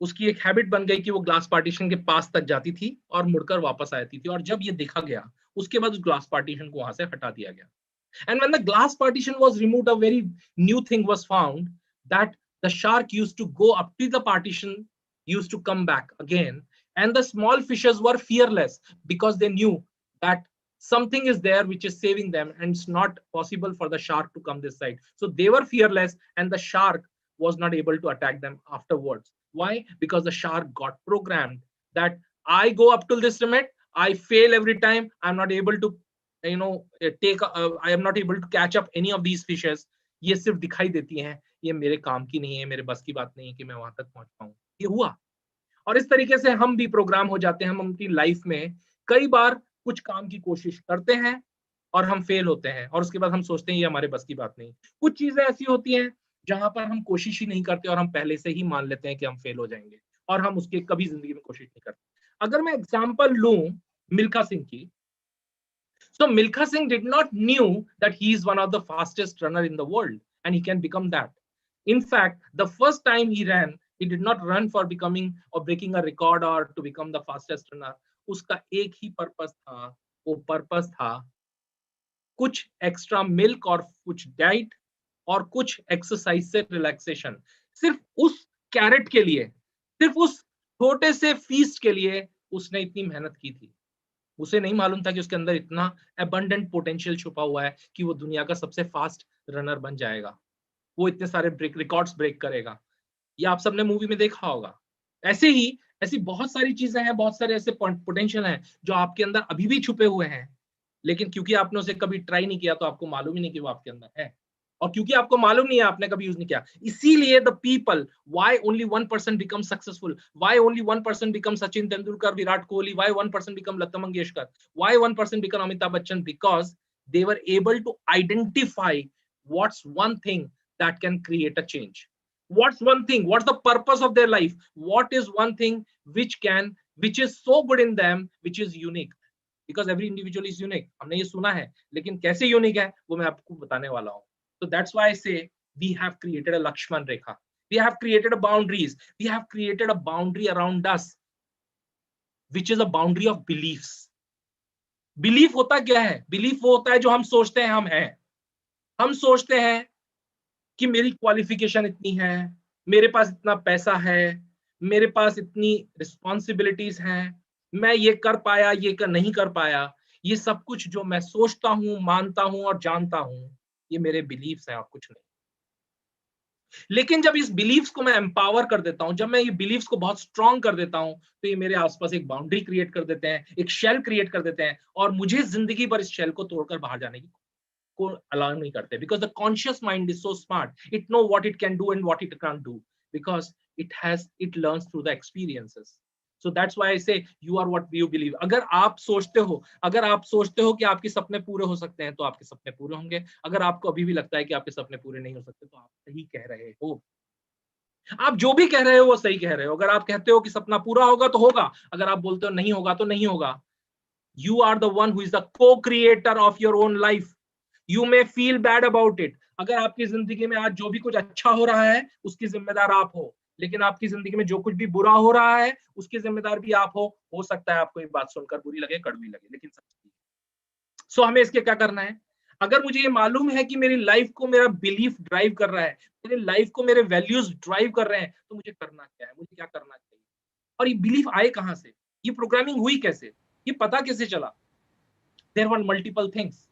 उसकी एक हैबिट बन गई कि वो ग्लास पार्टीशन के पास तक जाती थी और मुड़कर वापस आती थी. और जब ये देखा गया, उसके बाद उस ग्लास पार्टीशन को वहां से हटा दिया गया. And when the glass partition was removed, a very new thing was found, that the shark used to go up to the partition, used to come back again, and the small fishes were fearless because they knew that something is there which is saving them, and it's not possible for the shark to come this side. So they were fearless, and the shark was not able to attack them afterwards. Why? Because the shark got programmed that I go up till this limit, I fail every time, I'm not able to I am not able to catch up any of these fishes. ये सिर्फ दिखाई देती हैं, ये मेरे काम की नहीं है, मेरे बस की बात नहीं है कि मैं वहां तक पहुंच पाऊं. ये हुआ. और इस तरीके से हम भी प्रोग्राम हो जाते हैं. हम अपनी लाइफ में कई बार कुछ काम की कोशिश करते हैं और हम फेल होते हैं, और उसके बाद हम सोचते हैं ये हमारे बस की बात नहीं. कुछ चीजें ऐसी होती हैं जहां पर हम कोशिश ही नहीं करते और हम पहले से ही मान लेते हैं कि हम फेल हो जाएंगे, और हम उसके कभी जिंदगी में कोशिश नहीं करते. अगर मैं एग्जाम्पल लूं मिल्खा सिंह की, so Milkha Singh did not knew that he is one of the fastest runner in the world and he can become that. In fact, the first time he ran, he did not run for becoming or breaking a record or to become the fastest runner. उसका एक ही purpose था, वो purpose था कुछ extra milk और कुछ diet और कुछ एक्सरसाइज से रिलैक्सेशन. सिर्फ उस कैरेट के लिए, सिर्फ उस छोटे से फीस्ट के लिए उसने इतनी मेहनत की थी. उसे नहीं मालूम था कि उसके अंदर इतना अबंडेंट पोटेंशियल छुपा हुआ है कि वो दुनिया का सबसे फास्ट रनर बन जाएगा, वो इतने सारे रिकॉर्ड्स ब्रेक करेगा. ये आप सबने मूवी में देखा होगा. ऐसे ही ऐसी बहुत सारी चीजें हैं, बहुत सारे ऐसे पोटेंशियल हैं जो आपके अंदर अभी भी छुपे हुए हैं, लेकिन क्योंकि आपने उसे कभी ट्राई नहीं किया तो आपको मालूम ही नहीं कि वो आपके अंदर है. और क्योंकि आपको मालूम नहीं है, आपने कभी यूज नहीं किया, इसीलिए the people, why only 1% become successful, why only 1% become Sachin Tendulkar, Virat Kohli, why 1% become Lata Mangeshkar, why 1% become Amitabh Bachchan, because they were able to identify what's one thing that can create a change. What's one thing, what's the purpose of their life, what is one thing which is so good in them, which is unique, because every individual is unique. हमने ये सुना है, लेकिन कैसे unique है वो मैं आपको बताने वाला हूँ. So that's why I say we have created a Lakshman Rekha. We have created a boundaries. We have created a boundary around us, which is a boundary of beliefs. Belief होता क्या है? Belief वो होता है जो हम सोचते हैं हम हैं. हम सोचते हैं कि मेरी क्वालिफिकेशन इतनी है, मेरे पास इतना पैसा है, मेरे पास इतनी रिस्पॉन्सिबिलिटीज हैं, मैं ये कर पाया, ये नहीं कर पाया. ये सब कुछ जो मैं सोचता हूं, मानता हूं और जानता हूं, ये मेरे बिलीफ्स हैं और कुछ नहीं. लेकिन जब इस बिलीफ्स को मैं एम्पावर कर देता हूं, जब मैं ये बिलीफ्स को बहुत स्ट्रांग कर देता हूं, तो ये मेरे आसपास एक बाउंड्री क्रिएट कर देते हैं, एक शेल क्रिएट कर देते हैं, और मुझे जिंदगी भर इस शेल को तोड़कर बाहर जाने की को अलाउ नहीं करते. Because the conscious mind is so smart, it know what it can do and what it can't do, because it learns through the experiences. So that's why I say you are what you believe. अगर आप सोचते हो कि आपके सपने पूरे हो सकते हैं, तो आपके सपने पूरे होंगे. अगर आपको अभी भी लगता है कि आपके सपने पूरे नहीं हो सकते, तो आप सही कह रहे हो. आप जो भी कह रहे हो वो सही कह रहे हो. अगर आप कहते हो कि सपना पूरा होगा तो होगा, अगर आप बोलते हो नहीं होगा तो नहीं होगा. You are the one who is the co-creator of your own life. You may feel bad about it. अगर आपकी जिंदगी में आज जो भी कुछ अच्छा हो रहा है उसकी जिम्मेदार आप हो, लेकिन आपकी जिंदगी में जो कुछ भी बुरा हो रहा है उसकी जिम्मेदार भी आप हो. हो सकता है आपको ये बात सुनकर बुरी लगे, कड़वी लगे, लेकिन सच्ची है. सो हमें इसके क्या करना है? अगर मुझे ये मालूम है कि मेरी लाइफ को मेरा बिलीफ ड्राइव कर रहा है, मेरी लाइफ को मेरे वैल्यूज ड्राइव कर रहे हैं, तो मुझे करना क्या है, मुझे क्या करना चाहिए? और ये बिलीफ आए कहां से? ये प्रोग्रामिंग हुई कैसे, ये पता कैसे चला? There were multiple things.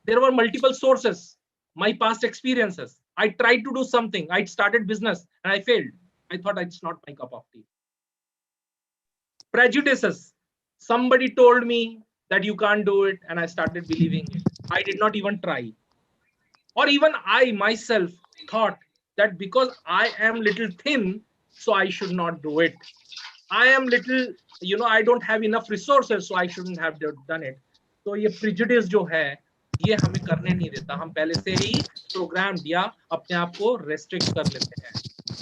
There were multiple sources. My past experiences. I tried to do something. I started business and I failed. I thought it's not my cup of tea. Prejudices. Somebody told me that you can't do it, and I started believing it. I did not even try. Or even I myself thought that because I am little thin, so I should not do it. I am little, I don't have enough resources, so I shouldn't have done it. तो ये prejudice जो है, ये हमें करने नहीं देता. हम पहले से ही programmed या अपने आप को restrict कर लेते हैं.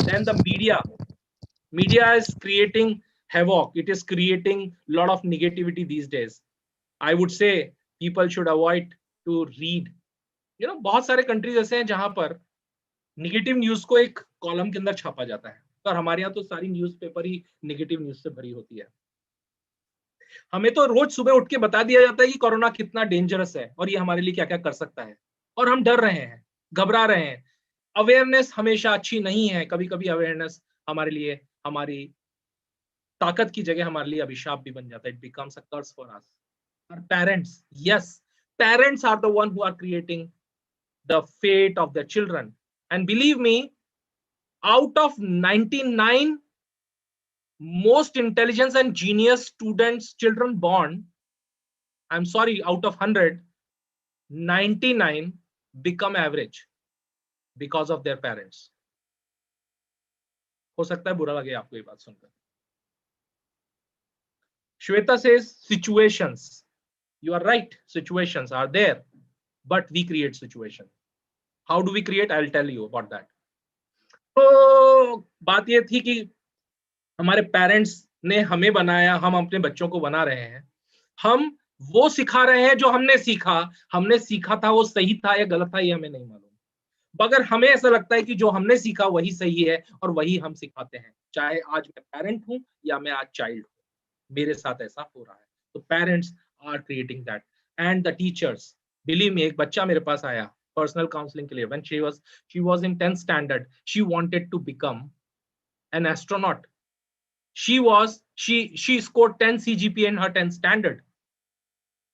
Then the media is creating havoc. It is creating a lot of negativity these days. I would say people should avoid to read. बहुत सारे countries ऐसे हैं जहां पर नेगेटिव न्यूज को एक कॉलम के अंदर छापा जाता है, और हमारे यहाँ तो सारी न्यूज़पेपर ही नेगेटिव न्यूज से भरी होती है. हमें तो रोज सुबह उठ के बता दिया जाता है कि कोरोना कितना डेंजरस है और ये हमारे लिए क्या क्या कर सकता है, और हम डर रहे हैं, घबरा रहे हैं. अवेयरनेस हमेशा अच्छी नहीं है. कभी कभी अवेयरनेस हमारे लिए हमारी ताकत की जगह हमारे लिए अभिशाप भी बन जाता है. It becomes a curse for us. Our parents, yes, parents are the one who are creating the fate of their children. And believe me, out of 99 most intelligence and genius students, children born, I'm sorry, out of 100, 99 become average because of their parents. हो सकता है बुरा लगे आपको ये बात सुनकर. Shweta says situations. You are right, situations are there, but we create situation. How do we create? I'll tell you about that. तो बात ये थी कि हमारे पेरेंट्स ने हमें बनाया, हम अपने बच्चों को बना रहे हैं. हम वो सिखा रहे हैं जो हमने सीखा था वो सही था या गलत था ये हमें नहीं मालूम. मगर हमें ऐसा लगता है कि जो हमने सीखा वही सही है और वही हम सिखाते हैं, चाहे आज मैं पेरेंट हूं या मैं आज चाइल्ड हूं. मेरे साथ ऐसा हो रहा है. तो parents are creating that and the teachers. Believe me, एक बच्चा मेरे पास आया पर्सनल काउंसलिंग के लिए. When she was in 10th standard, she wanted to become an astronaut. She scored 10 CGPA in her 10th standard,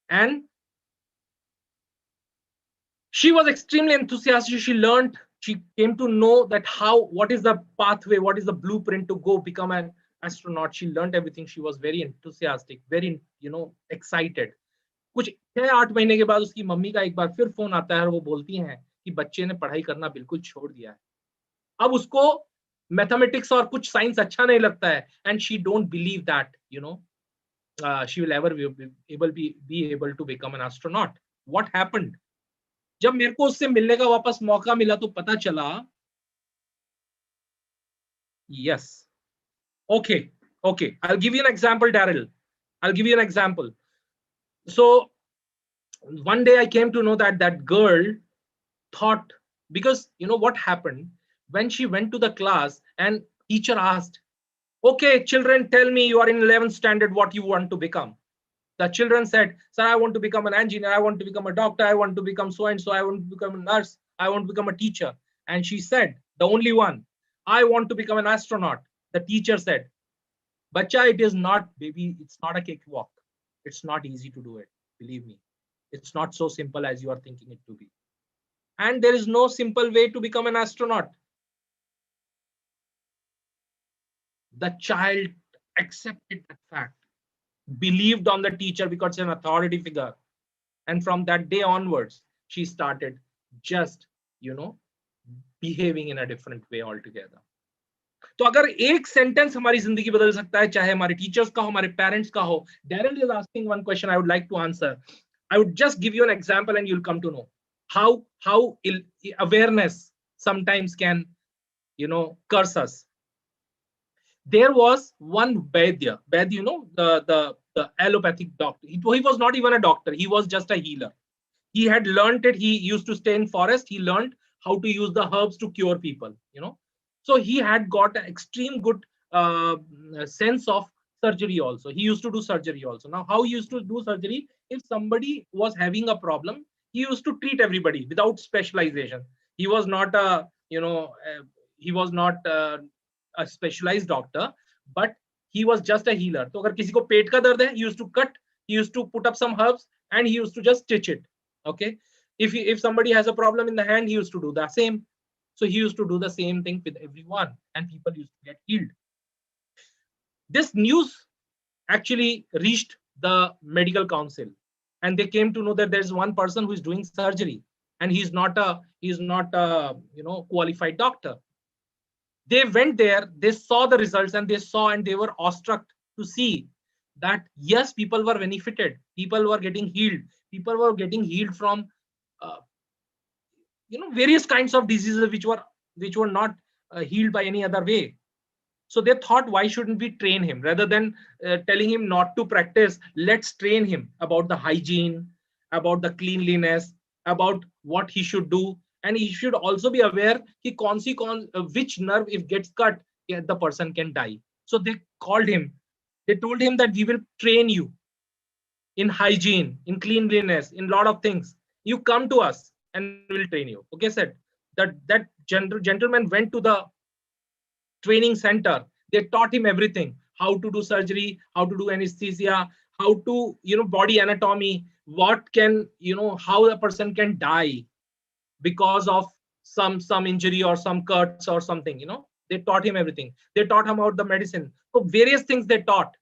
and she was extremely enthusiastic. She came to know that what is the pathway, what is the blueprint to go become an astronaut. She learned everything. She was very enthusiastic, very excited. कुछ 6-8 महीने के बाद उसकी mummy का एक बार फिर phone आता है और वो बोलती हैं कि बच्चे ने पढ़ाई करना बिल्कुल छोड़ दिया है. अब उसको मैथमेटिक्स और कुछ साइंस अच्छा नहीं लगता है, and she don't believe that she will ever be able to become an astronaut. What happened? जब मेरे को उससे मिलने का वापस मौका मिला तो पता चला, yes, okay, I'll give you an example, Daryl. I'll give you an example. So one day I came to know that that girl thought, because what happened when she went to the class and teacher asked, okay, children, tell me, you are in 11th standard, what you want to become. The children said, sir, I want to become an engineer, I want to become a doctor, I want to become so and so, I want to become a nurse, I want to become a teacher. And she said, the only one, I want to become an astronaut. The teacher said, bacha, it is not, baby, it's not a cakewalk. It's not easy to do it. Believe me, it's not so simple as you are thinking it to be. And there is no simple way to become an astronaut. The child accepted that fact, believed on the teacher because it's an authority figure, and from that day onwards she started just behaving in a different way altogether. तो अगर एक sentence हमारी जिंदगी बदल सकता है, चाहे हमारे टीचर्स का हो, हमारे पेरेंट्स का हो. Daryl is asking one question I would like to answer. I would just give you an example and you'll come to know how awareness sometimes can curse us. There was one Vaidya, the allopathic doctor. He was not even a doctor. He was just a healer. He had learned it. He used to stay in forest. He learned how to use the herbs to cure people, So he had got an extreme good sense of surgery also. He used to do surgery also. Now, how he used to do surgery? If somebody was having a problem, he used to treat everybody without specialization. He was not a, he was not a specialized doctor, but he was just a healer. तो अगर किसी को पेट का दर्द है, he used to cut, he used to put up some herbs, and he used to just stitch it. Okay, if somebody has a problem in the hand, he used to do the same. So he used to do the same thing with everyone, and people used to get healed. This news actually reached the medical council, and they came to know that there's one person who is doing surgery, and he's not a qualified doctor. They went there, they saw the results, and they were awestruck to see that yes, people were benefited, people were getting healed, people were getting healed from uh, various kinds of diseases which were not healed by any other way. So they thought, why shouldn't we train him rather than telling him not to practice? Let's train him about the hygiene, about the cleanliness, about what he should do, and he should also be aware कि which nerve if gets cut, the person can die. So they called him. They told him that we will train you in hygiene, in cleanliness, in lot of things. You come to us and we'll train you. Okay, said that gentleman went to the training center. They taught him everything: how to do surgery, how to do anesthesia, how to body anatomy, what can how a person can die because of some injury or some cuts or something. They taught him everything. They taught him about the medicine. So various things they taught.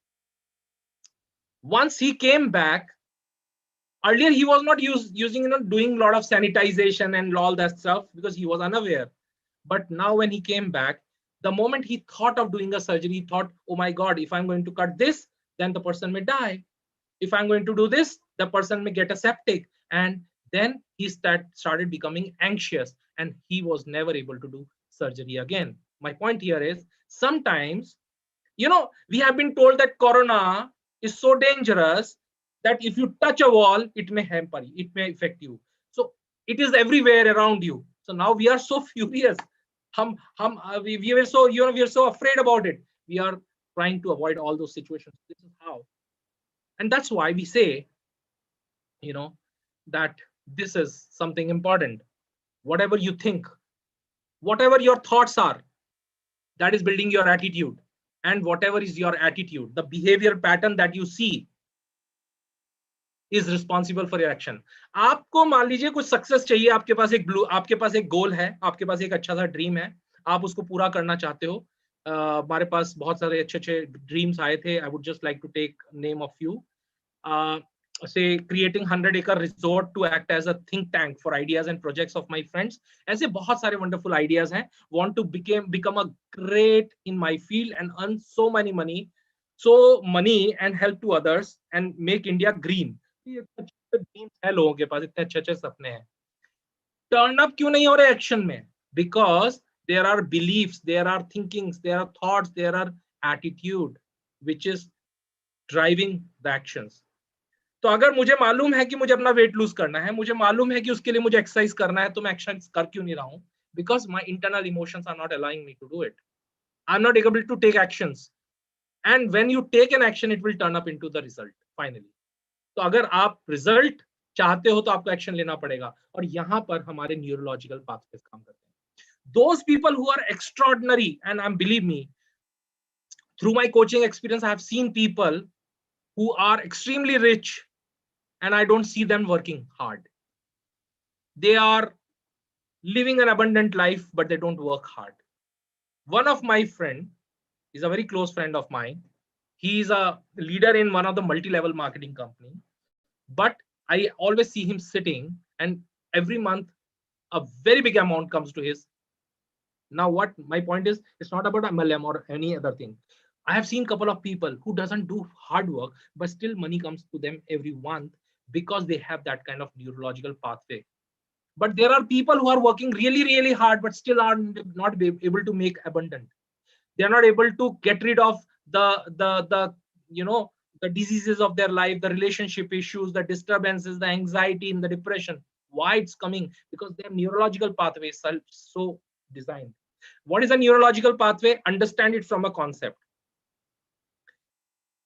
Once he came back, earlier he was not using doing a lot of sanitization and all that stuff because he was unaware. But now when he came back, the moment he thought of doing a surgery, he thought, oh my God, if I'm going to cut this, then the person may die. If I'm going to do this, the person may get a septic. And then he started becoming anxious, and he was never able to do surgery again. My point here is, sometimes, we have been told that corona is so dangerous that if you touch a wall, it may hamper you, it may affect you. So it is everywhere around you. So now we are so furious. We were so we are so afraid about it. We are trying to avoid all those situations. This is how, and that's why we say, that this is something important. Whatever you think, whatever your thoughts are, that is building your attitude, and whatever is your attitude, the behavior pattern that you see is responsible for your action. आपको मान लीजिए कुछ success चाहिए, आपके पास एक गोल है, आपके पास एक अच्छा सा ड्रीम है, आप उसको पूरा करना चाहते हो. हमारे पास बहुत सारे अच्छे ड्रीम्स आए थे. I would just like to take name of few. Say creating 100-acre resort to act as a think tank for ideas and projects of my friends. ऐसे बहुत सारे wonderful ideas हैं. Want to become a great in my field and earn so money and help to others and make India green. ये अच्छे dreams हैं लोगों के पास, इतने अच्छे सपने हैं. टर्न अप क्यों नहीं हो रहे एक्शन में? Because there are beliefs, there are thinkings, there are thoughts, there are attitude which is driving the actions. तो अगर मुझे मालूम है कि मुझे अपना वेट लूज करना है, मुझे मालूम है कि उसके लिए मुझे एक्सरसाइज करना है, तो मैं एक्शन कर क्यों नहीं रहा हूं? Because my internal emotions are not allowing me to do it. I am not able to take actions, and when you take an action it will turn up into the result finally. तो अगर आप result चाहते हो तो आपको action लेना पड़ेगा, और यहां पर हमारे न्यूरोलॉजिकल पाथवेज काम करते हैं. Those people who are extraordinary, and believe me, through my coaching experience, I have seen people who are extremely rich, and I don't see them working hard. They are living an abundant life, but they don't work hard. One of my friend is a very close friend of mine. He is a leader in one of the multi-level marketing company, but I always see him sitting, and every month a very big amount comes to his. Now what my point is, it's not about MLM or any other thing. I have seen a couple of people who doesn't do hard work, but still money comes to them every month because they have that kind of neurological pathway. But there are people who are working really, really hard, but still are not able to make abundant. They are not able to get rid of the the diseases of their life, the relationship issues, the disturbances, the anxiety, and the depression. Why it's coming? Because their neurological pathway is so designed. What is a neurological pathway? Understand it from a concept.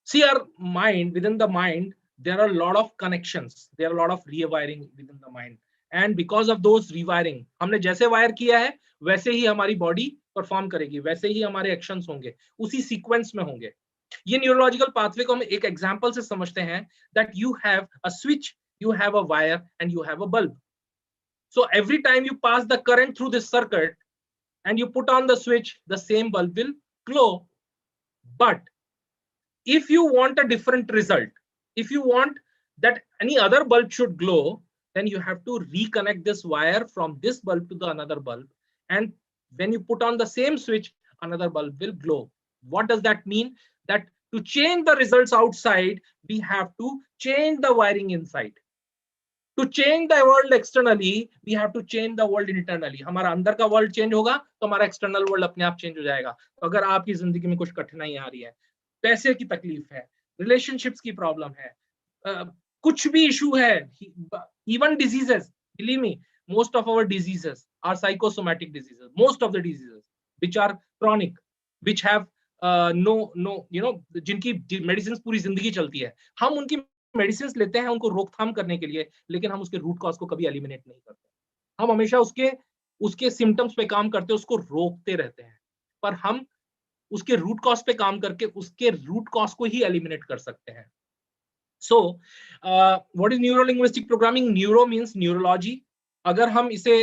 See, our mind, within the mind, there are a lot of connections, there are a lot of rewiring within the mind, and because of those rewiring, हमने जैसे wire किया है वैसे ही हमारी body perform करेगी, वैसे ही हमारे actions होंगे, उसी सीक्वेंस में होंगे. ये न्यूरोलॉजिकल पाथवे को हम एक एग्जांपल से समझते हैं that you have a switch, you have a wire and you have a bulb. So every time you pass the current through this circuit and you put on the switch, the same bulb will glow. But if you want a different result, if you want that any other bulb should glow, then you have to reconnect this wire from this bulb to the another bulb. And when you put on the same switch, another bulb will glow. What does that mean? That to change the results outside, we have to change the wiring inside. To change the world externally, we have to change the world internally. हमारा अंदर का world change होगा तो हमारा external world अपने आप change हो जाएगा. तो अगर आपकी जिंदगी में कुछ कठिनाई आ रही है, पैसे की तकलीफ है, रिलेशनशिप्स की प्रॉब्लम है, कुछ भी इशू है, even diseases, believe me, most of our diseases are psychosomatic diseases. Most of the diseases which are chronic, which have no जिनकी मेडिसिन पूरी जिंदगी चलती है, हम उनकी मेडिसिन लेते हैं उनको रोकथाम करने के लिए, लेकिन हम उसके रूट कॉज को कभी एलिमिनेट नहीं करते. हम हमेशा उसके सिम्टम्स पे काम करते हैं, उसको रोकते रहते हैं, पर हम उसके रूट कॉज पे काम करके उसके रूट कॉज को ही एलिमिनेट कर सकते हैं. So what is neuro linguistic programming? Neuro means neurology. अगर हम इसे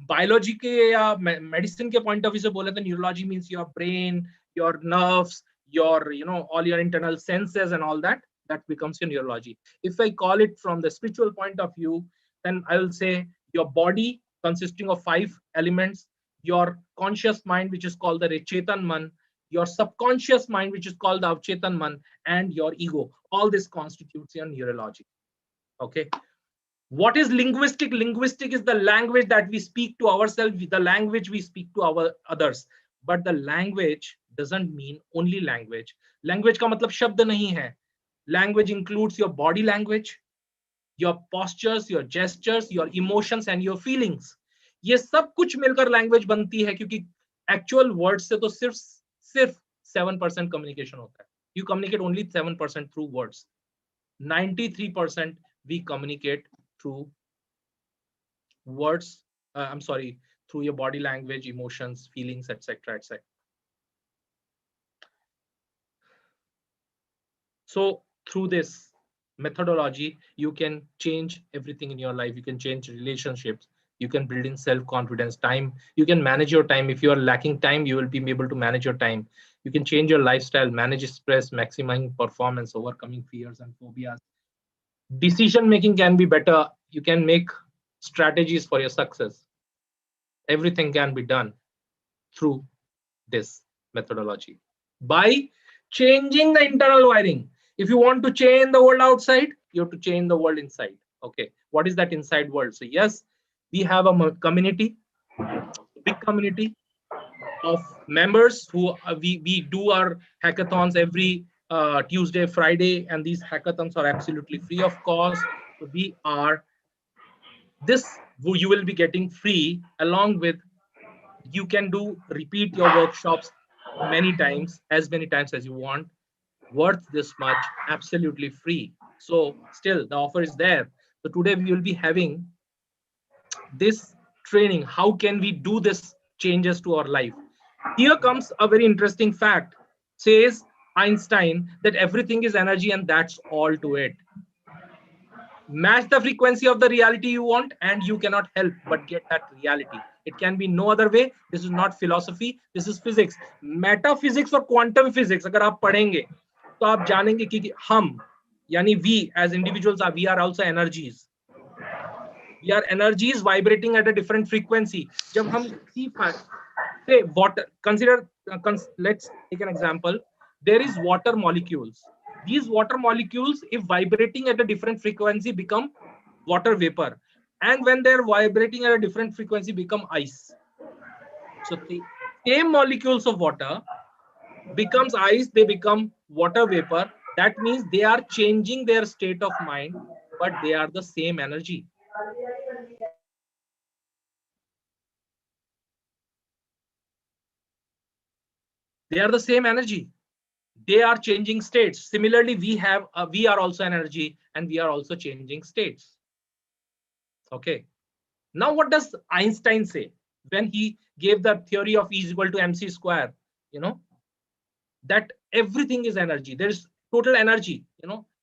बायोलॉजी के या मेडिसिन के पॉइंट ऑफ व्यू से बोले तो neurology means your brain, your nerves, your all your internal senses and all that becomes your neurology. If I call it from the spiritual point of view, then I will say your body consisting of 5 elements, your conscious mind which is called the chetan man, your subconscious mind which is called the avchetan man, and your ego. All this constitutes your neurology. Okay. What is linguistic? Linguistic is the language that we speak to ourselves, the language we speak to our others. But the language doesn't mean only language. Language का मतलब शब्द नहीं है. Language includes your body language, your postures, your gestures, your emotions and your feelings. ये सब कुछ मिलकर language बनती है, क्योंकि actual words से तो सिर्फ 7% communication होता है. You communicate only 7% through words. 93% we communicate through words. I'm sorry, through your body language, emotions, feelings, etc., etc. So through this methodology, you can change everything in your life. You can change relationships. You can build in self-confidence. Time, you can manage your time. If you are lacking time, you will be able to manage your time. You can change your lifestyle, manage stress, maximizing performance, overcoming fears and phobias. Decision making can be better. You can make strategies for your success. Everything can be done through this methodology by changing the internal wiring. If you want to change the world outside, you have to change the world inside. Okay, what is that inside world? So yes, we have a community, big community of members who we do our hackathons every Tuesday, Friday, and these hackathons are absolutely free of cost. So we are this, you will be getting free, along with you can do repeat your workshops many times as you want, worth this much, absolutely free. So still the offer is there. So today we will be having this training. How can we do this changes to our life? Here comes a very interesting fact. Says Einstein that everything is energy and that's all to it. Match the frequency of the reality you want and you cannot help but get that reality. It can be no other way. This is not philosophy, this is physics. Metaphysics और quantum physics अगर आप पढ़ेंगे तो आप जानेंगे कि हम यानी we as individuals are, we are also energies. We are energies vibrating at a different frequency. जब हम say water, consider let's take an example. There is water molecules. These water molecules, if vibrating at a different frequency, become water vapor, and when they're vibrating at a different frequency, become ice. So the same molecules of water becomes ice, they become water vapor. That means they are changing their state of mind, but they are the same energy. They are the same energy. They are changing states. Similarly, we are also energy and we are also changing states. Okay. Now, what does Einstein say when he gave the theory of E is equal to mc square? You know, that everything is energy. There is total energy.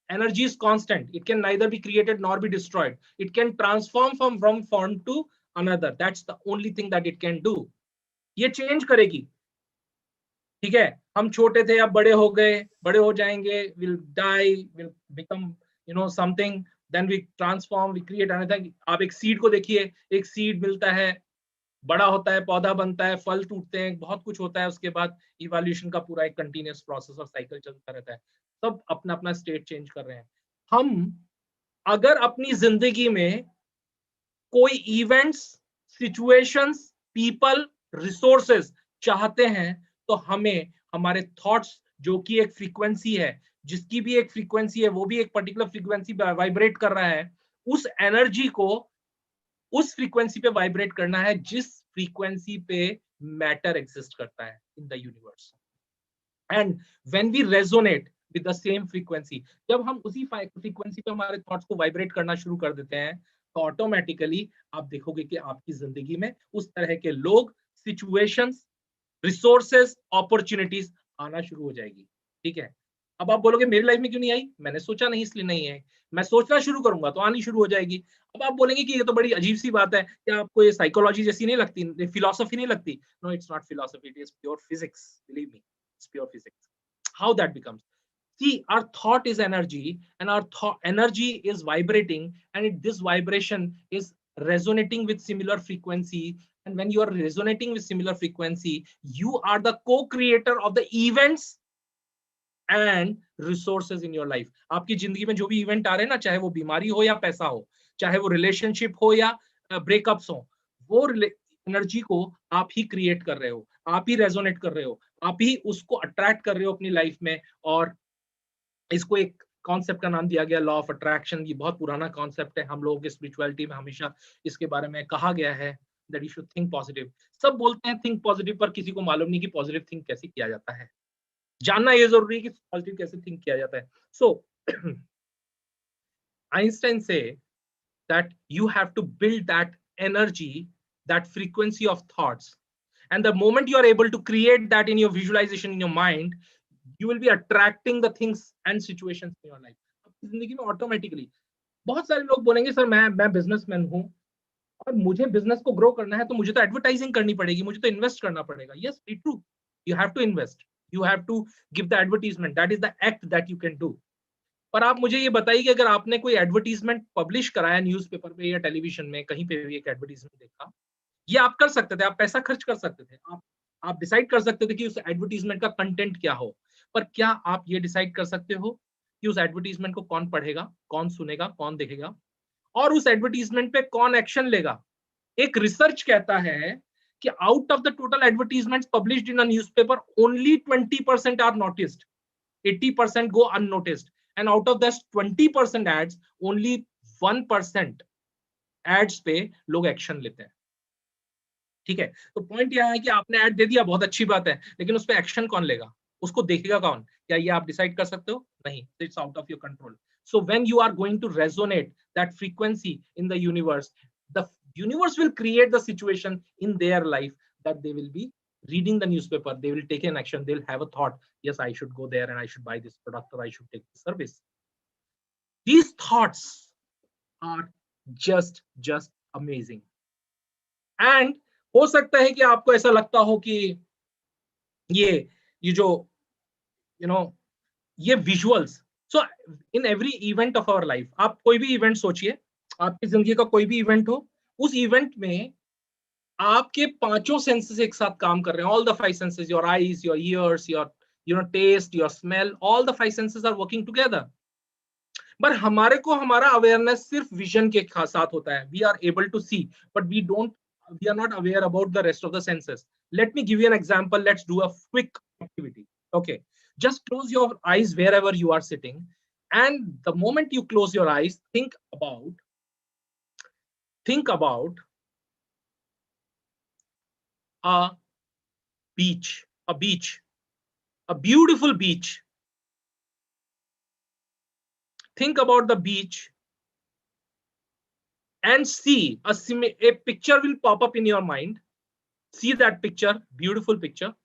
Energy is constant. It can neither be created nor be destroyed. It can transform from form to another. That's the only thing that it can do. ये change करेगी. ठीक है, हम छोटे थे, अब बड़े हो गए, बड़े हो जाएंगे, will die, will become something, then we transform, we create another. आप एक सीड को देखिए, एक सीड मिलता है, बड़ा होता है, पौधा बनता है, फल टूटते हैं, बहुत कुछ होता है, उसके बाद इवोल्यूशन का पूरा एक कंटिन्यूअस प्रोसेस और साइकिल चलता रहता है. सब अपना अपना स्टेट चेंज कर रहे हैं. हम अगर अपनी जिंदगी में कोई इवेंट्स, सिचुएशंस, पीपल, रिसोर्सेज चाहते हैं, तो हमें हमारे थॉट्स, जो कि एक फ्रीक्वेंसी है, जिसकी भी एक फ्रीक्वेंसी है, वो भी एक पर्टिकुलर फ्रीक्वेंसी पे वाइब्रेट कर रहा है, उस एनर्जी को उस फ्रीक्वेंसी पे वाइब्रेट करना है जिस फ्रीक्वेंसी पे मैटर एग्जिस्ट करता है in the universe. And when we resonate with the same frequency, जब हम उसी फ्रीक्वेंसी पे हमारे थॉट्स को वाइब्रेट करना शुरू कर देते हैं, तो ऑटोमेटिकली आप देखोगे कि आपकी जिंदगी में उस तरह के लोग, सिचुएशंस, रिसोर्सेज, अपॉर्चुनिटीज आना शुरू हो जाएगी. ठीक है, अब आप बोलोगे मेरी लाइफ में क्यों नहीं आई? मैंने सोचा नहीं इसलिए नहीं है. मैं सोचना शुरू करूंगा तो आनी शुरू हो जाएगी. अब आप बोलेंगे कि ये तो बड़ी अजीब सी बात है, क्या आपको ये साइकोलॉजी जैसी नहीं लगती, फिलोसफी नहीं लगती? No, it's not philosophy, it is pure physics. Believe me, it's pure physics. How that becomes? See, our thought is energy, and our energy is vibrating, and this vibration is resonating with similar frequency. And when you are resonating with similar frequency, you are the co-creator of the events and resources in your life. आपकी जिंदगी में जो भी event आ रहे हैं ना, चाहे वो बीमारी हो या पैसा हो, चाहे वो रिलेशनशिप हो या ब्रेकअप्स हो, वो एनर्जी को आप ही क्रिएट कर रहे हो, आप ही रेजोनेट कर रहे हो, आप ही उसको अट्रैक्ट कर रहे हो अपनी लाइफ में. और इसको एक कॉन्सेप्ट का नाम दिया गया लॉ ऑफ अट्रैक्शन. ये बहुत पुराना कॉन्सेप्ट है. हम लोगों के स्पिरिचुअलिटी में हमेशा इसके बारे में कहा गया है that you should think positive. सब बोलते हैं थिंक पॉजिटिव, पर किसी को मालूम नहीं कि पॉजिटिव थिंक कैसे किया जाता है. जानना ये जरूरी है कि पॉजिटिव कैसे थिंक किया जाता है. सो आइंस्टाइन से that you have to build that energy, that frequency of thoughts. And the moment you are able to create that in your visualization in your mind, you will be attracting the things and situations in your life. जिंदगी में automatically. बहुत सारे लोग बोलेंगे sir मैं businessman हूं और मुझे बिजनेस को ग्रो करना है, तो मुझे तो एडवर्टाइजिंग करनी पड़ेगी, मुझे तो इन्वेस्ट करना पड़ेगा. Yes, it true, you have to invest, you have to give the advertisement. That is the act that you can do. पर आप मुझे ये बताइए कि अगर आपने कोई एडवर्टीजमेंट पब्लिश कराया न्यूज़पेपर पे या टेलीविजन में, कहीं पे भी एक एडवर्टीजमेंट देखा, ये आप कर सकते थे, आप पैसा खर्च कर सकते थे, आप डिसाइड कर सकते थे कि उस एडवर्टीजमेंट का कंटेंट क्या हो. पर क्या आप ये डिसाइड कर सकते हो कि उस एडवर्टीजमेंट को कौन पढ़ेगा, कौन सुनेगा, कौन देखेगा, और उस एडवर्टीजमेंट पे कौन एक्शन लेगा? एक रिसर्च कहता है कि out of the total advertisements published in a newspaper, only 20% are noticed, 80% go unnoticed. And out of that 20% ads, only 1% ads पे लोग एक्शन लेते हैं. ठीक है, तो पॉइंट यह है कि आपने ऐड दे दिया, बहुत अच्छी बात है, लेकिन उस पे एक्शन कौन लेगा, उसको देखेगा कौन? क्या ये आप डिसाइड कर सकते हो? नहीं, it's out of your control. So when you are going to resonate that frequency in the universe will create the situation in their life that they will be reading the newspaper, they will take an action, they'll have a thought, yes, I should go there and I should buy this product or I should take this service. These thoughts are just amazing. And हो सकता है कि आपको ऐसा लगता हो कि ये जो ये visuals. So in every event of our life, आप कोई भी इवेंट सोचिए, आपकी जिंदगी का कोई भी इवेंट हो, उस इवेंट में आपके पांचों सेंसेस एक साथ काम कर रहे हैं. All the 5 senses, your eyes, your ears, your taste, your smell, all the 5 senses are working together. पर हमारे को हमारा अवेयरनेस सिर्फ विजन के साथ होता है. We are able to see, but we are not aware about the rest of the senses. Let me give you an example. Let's do a quick activity. Okay, just close your eyes wherever you are sitting, and the moment you close your eyes, think about a a beautiful beach. Think about the beach and see a picture will pop up in your mind. See that picture, beautiful picture.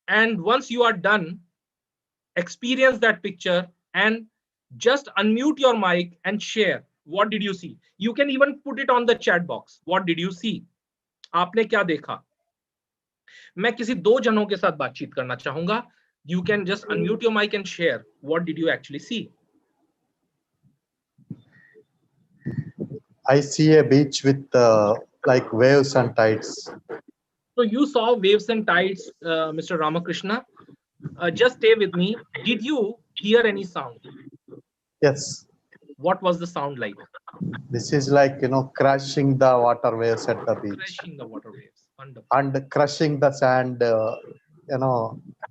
And once you are done, experience that picture and just unmute your mic and share. What did you see? You can even put it on the chat box. What did you see? आपने क्या देखा? मैं किसी दो जनों के साथ बातचीत करना चाहूंगा. You can just unmute your mic and share. What did you actually see? I see a beach with like waves and tides. So you saw waves and tides, Mr. Ramakrishna. Just stay with me. Did you hear any sound? Yes. What was the sound like? This is like, crashing the water waves at the beach. Crashing the water waves. Wonderful. And crushing the sand,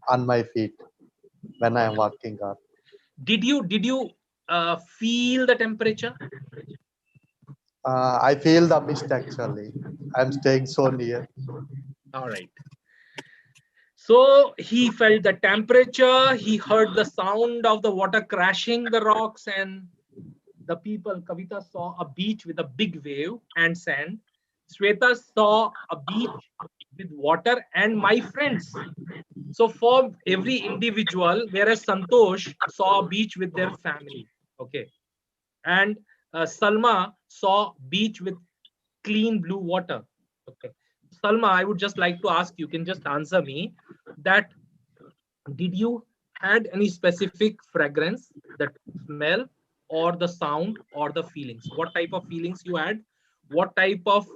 on my feet when I am walking on. Did you feel the temperature? I feel the mist actually. I'm staying so near. All right. So he felt the temperature, he heard the sound of the water crashing the rocks, and the people, Kavita saw a beach with a big wave and sand. Sweta saw a beach with water and my friends. So for every individual, whereas Santosh saw a beach with their family. Okay. And Salma saw beach with clean blue water. Okay. Salma, I would just like to ask you, can just answer me that did you had any specific fragrance, the smell or the sound or the feelings? What type of feelings you had? What type of,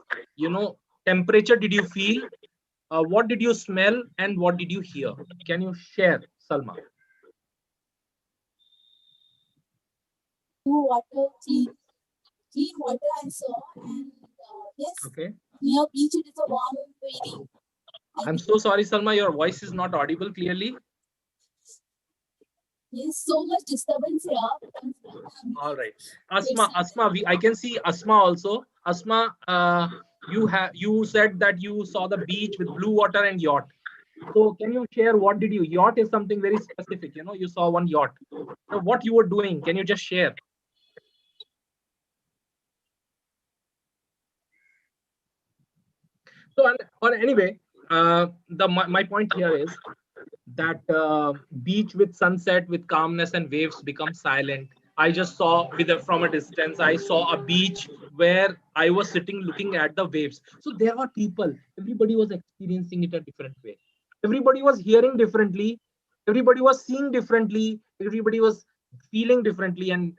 temperature did you feel? What did you smell and what did you hear? Can you share, Salma? Water, clean water I saw, and yes, Okay. near beach it is a warm feeling. I'm so sorry, Salma, your voice is not audible clearly. Yes, so much disturbance here. All right. Asma, I can see Asma also. Asma, you said that you saw the beach with blue water and yacht. So can you share what did you? Yacht is something very specific. You saw one yacht. So what you were doing? Can you just share? So or anyway, my point here is that beach with sunset, with calmness and waves become silent. I just saw from a distance, I saw a beach where I was sitting looking at the waves. So there were people, everybody was experiencing it a different way. Everybody was hearing differently. Everybody was seeing differently. Everybody was feeling differently. And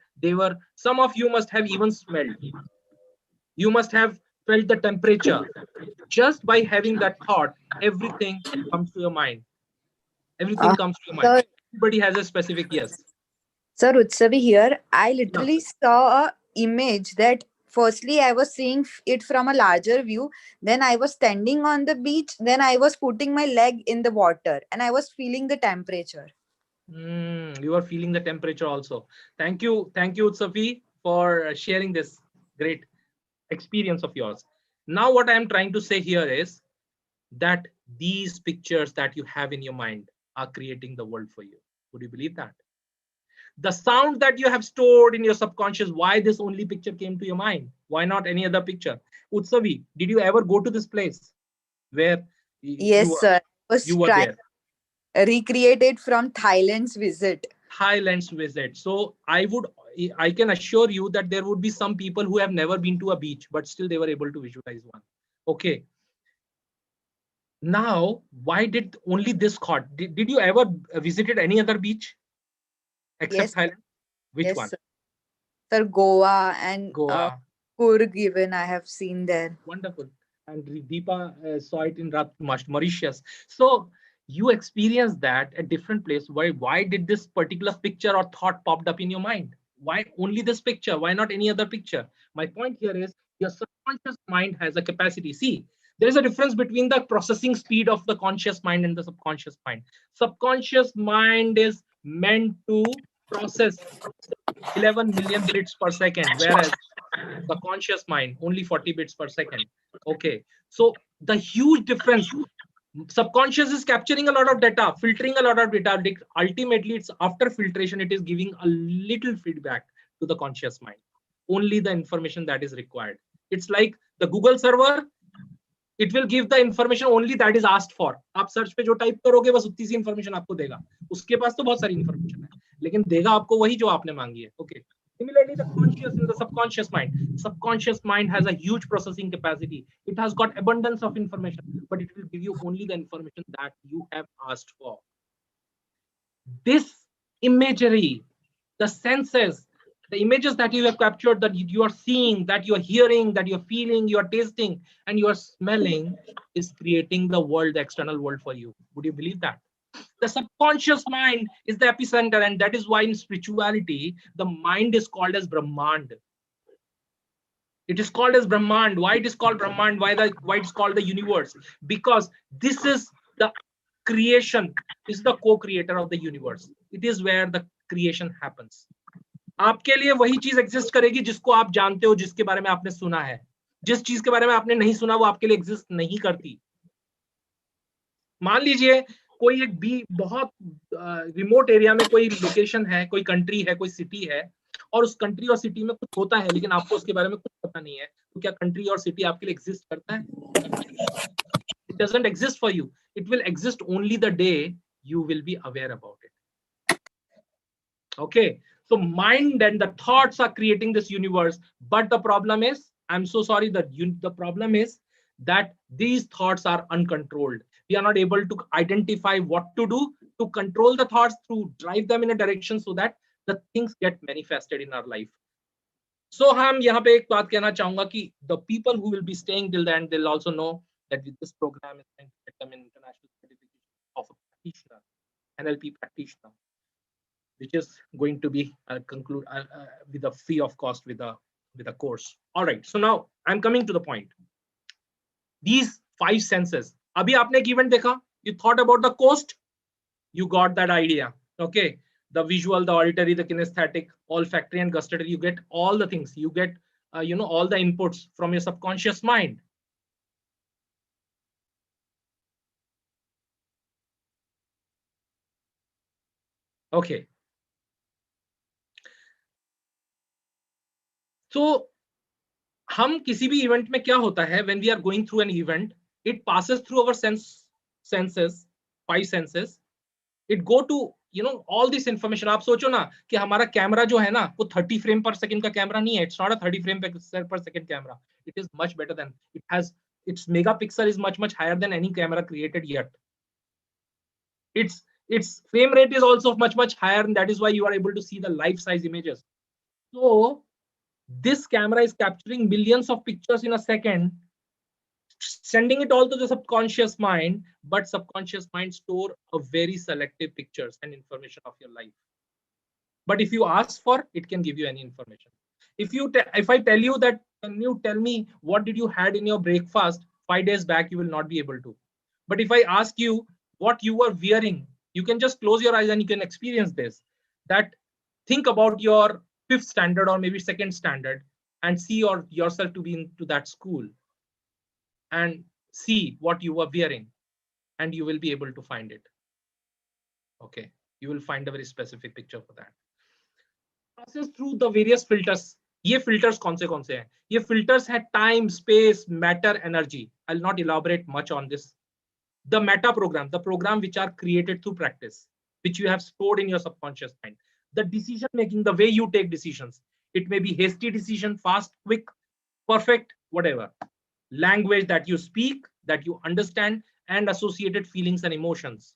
some of you must have even smelled. You must have felt the temperature. Just by having that thought, everything comes to your mind. Everything comes to your mind. Sir, Everybody has a specific yes. Sir Utsavi here. I Yeah. literally saw a image that firstly I was seeing it from a larger view. Then I was standing on the beach. Then I was putting my leg in the water and I was feeling the temperature. You are feeling the temperature also. Thank you, Utsavi, for sharing this great experience of yours. Now, what I am trying to say here is that these pictures that you have in your mind are creating the world for you. Would you believe that? The sound that you have stored in your subconscious, why this only picture came to your mind? Why not any other picture? Utsavi, did you ever go to this place where Yes, sir. I was you were trying there? to recreate it from Thailand's visit. Thailand's visit. So I can assure you that there would be some people who have never been to a beach, but still they were able to visualize one. Okay. Now, why did only this thought? Did you ever visited any other beach except Yes, Thailand? Which yes, one? sir. Sir, Goa and Goa. Kurg even I have seen there. Wonderful. And Deepa saw it in Mauritius. So you experienced that at different place. Why did this particular picture or thought popped up in your mind? Why only this picture? Why not any other picture? My point here is your subconscious mind has a capacity. See, there is a difference between the processing speed of the conscious mind and the subconscious mind. Subconscious mind is meant to process 11 million bits per second, whereas the conscious mind only 40 bits per second. Okay, so the huge difference, subconscious is capturing a lot of data, filtering a lot of data. Ultimately, it's after filtration, it is giving a little feedback to the conscious mind, only the information that is required. It's like the Google server It will give the information only that is asked for. आप search पे जो type करोगे बस उतनी सी information आपको देगा. उसके पास तो बहुत सारी इंफॉर्मेशन है, लेकिन देगा आपको वही जो आपने मांगी है. Okay. Similarly, the conscious and the subconscious mind. Subconscious mind has a huge processing capacity. It has got abundance of information, but it will give you only the information that you have asked for. This imagery, the senses, the images that you have captured, that you are seeing, that you are hearing, that you are feeling, you are tasting, and you are smelling, is creating the world, the external world for you. Would you believe that? The subconscious mind is the epicenter, and that is why in spirituality, the mind is called as Brahmand. It is called as Brahmand. Why it is called Brahmand? Why it's called the universe? Because this is the creation, is the co-creator of the universe. It is where the creation happens. आपके लिए वही चीज exist करेगी जिसको आप जानते हो, जिसके बारे में आपने सुना है. जिस चीज के बारे में आपने नहीं सुना वो आपके लिए एग्जिस्ट नहीं करती. मान लीजिए कोई एक भी बहुत रिमोट एरिया में कोई लोकेशन है, कोई कंट्री है, कोई सिटी है, और उस कंट्री और सिटी में कुछ होता है लेकिन आपको उसके बारे में कुछ पता नहीं है, तो क्या कंट्री और सिटी आपके लिए एग्जिस्ट करता है? It doesn't exist for you. It will exist only the day you will be aware about it. Okay, so mind and the thoughts are creating this universe, but the problem is, I'm so sorry, that the problem is that these thoughts are uncontrolled. We are not able to identify what to do to control the thoughts, to drive them in a direction so that the things get manifested in our life. So हम यहाँ पे एक बात कहना चाहूंगा कि the people who will be staying till the end, they'll also know that this program is going to get them an international certification of a practitioner, NLP practitioner, which is going to be conclude with a free of cost with a course. All right. So now I'm coming to the point. These 5 senses. अभी आपने एक event देखा. You thought about the coast. You got that idea. Okay. The visual, the auditory, the kinesthetic, olfactory, and gustatory. You get all the things. You get all the inputs from your subconscious mind. Okay. So हम किसी भी event में क्या होता है, when we are going through an event, it passes through our senses, 5 senses. It go to all this information. आप सोचो ना कि हमारा कैमरा जो है ना वो 30 फ्रेम पर सेकंड का कैमरा नहीं है. It's not a 30 frame per second camera. It is much better than, it has, its megapixel is much higher than any camera created yet. Its frame rate is also much higher, and that is why you are able to see the life size images. So this camera is capturing millions of pictures in a second, sending it all to the subconscious mind, but subconscious mind store a very selective pictures and information of your life. But if you ask for, it can give you any information. If I tell you that, can you tell me what did you had in your breakfast 5 days back, you will not be able to. But if I ask you what you were wearing, you can just close your eyes and you can experience this. That think about your 5th standard or maybe 2nd standard and see yourself to be into that school and see what you were wearing, and you will be able to find it. Okay, you will find a very specific picture for that. Passes through the various filters. ये filters कौन से हैं? ये filters है time, space, matter, energy. I'll not elaborate much on this. The meta program, the program which are created through practice, which you have stored in your subconscious mind. The decision making, the way you take decisions. It may be hasty decision, fast, quick, perfect, whatever. Language that you speak, that you understand, and associated feelings and emotions.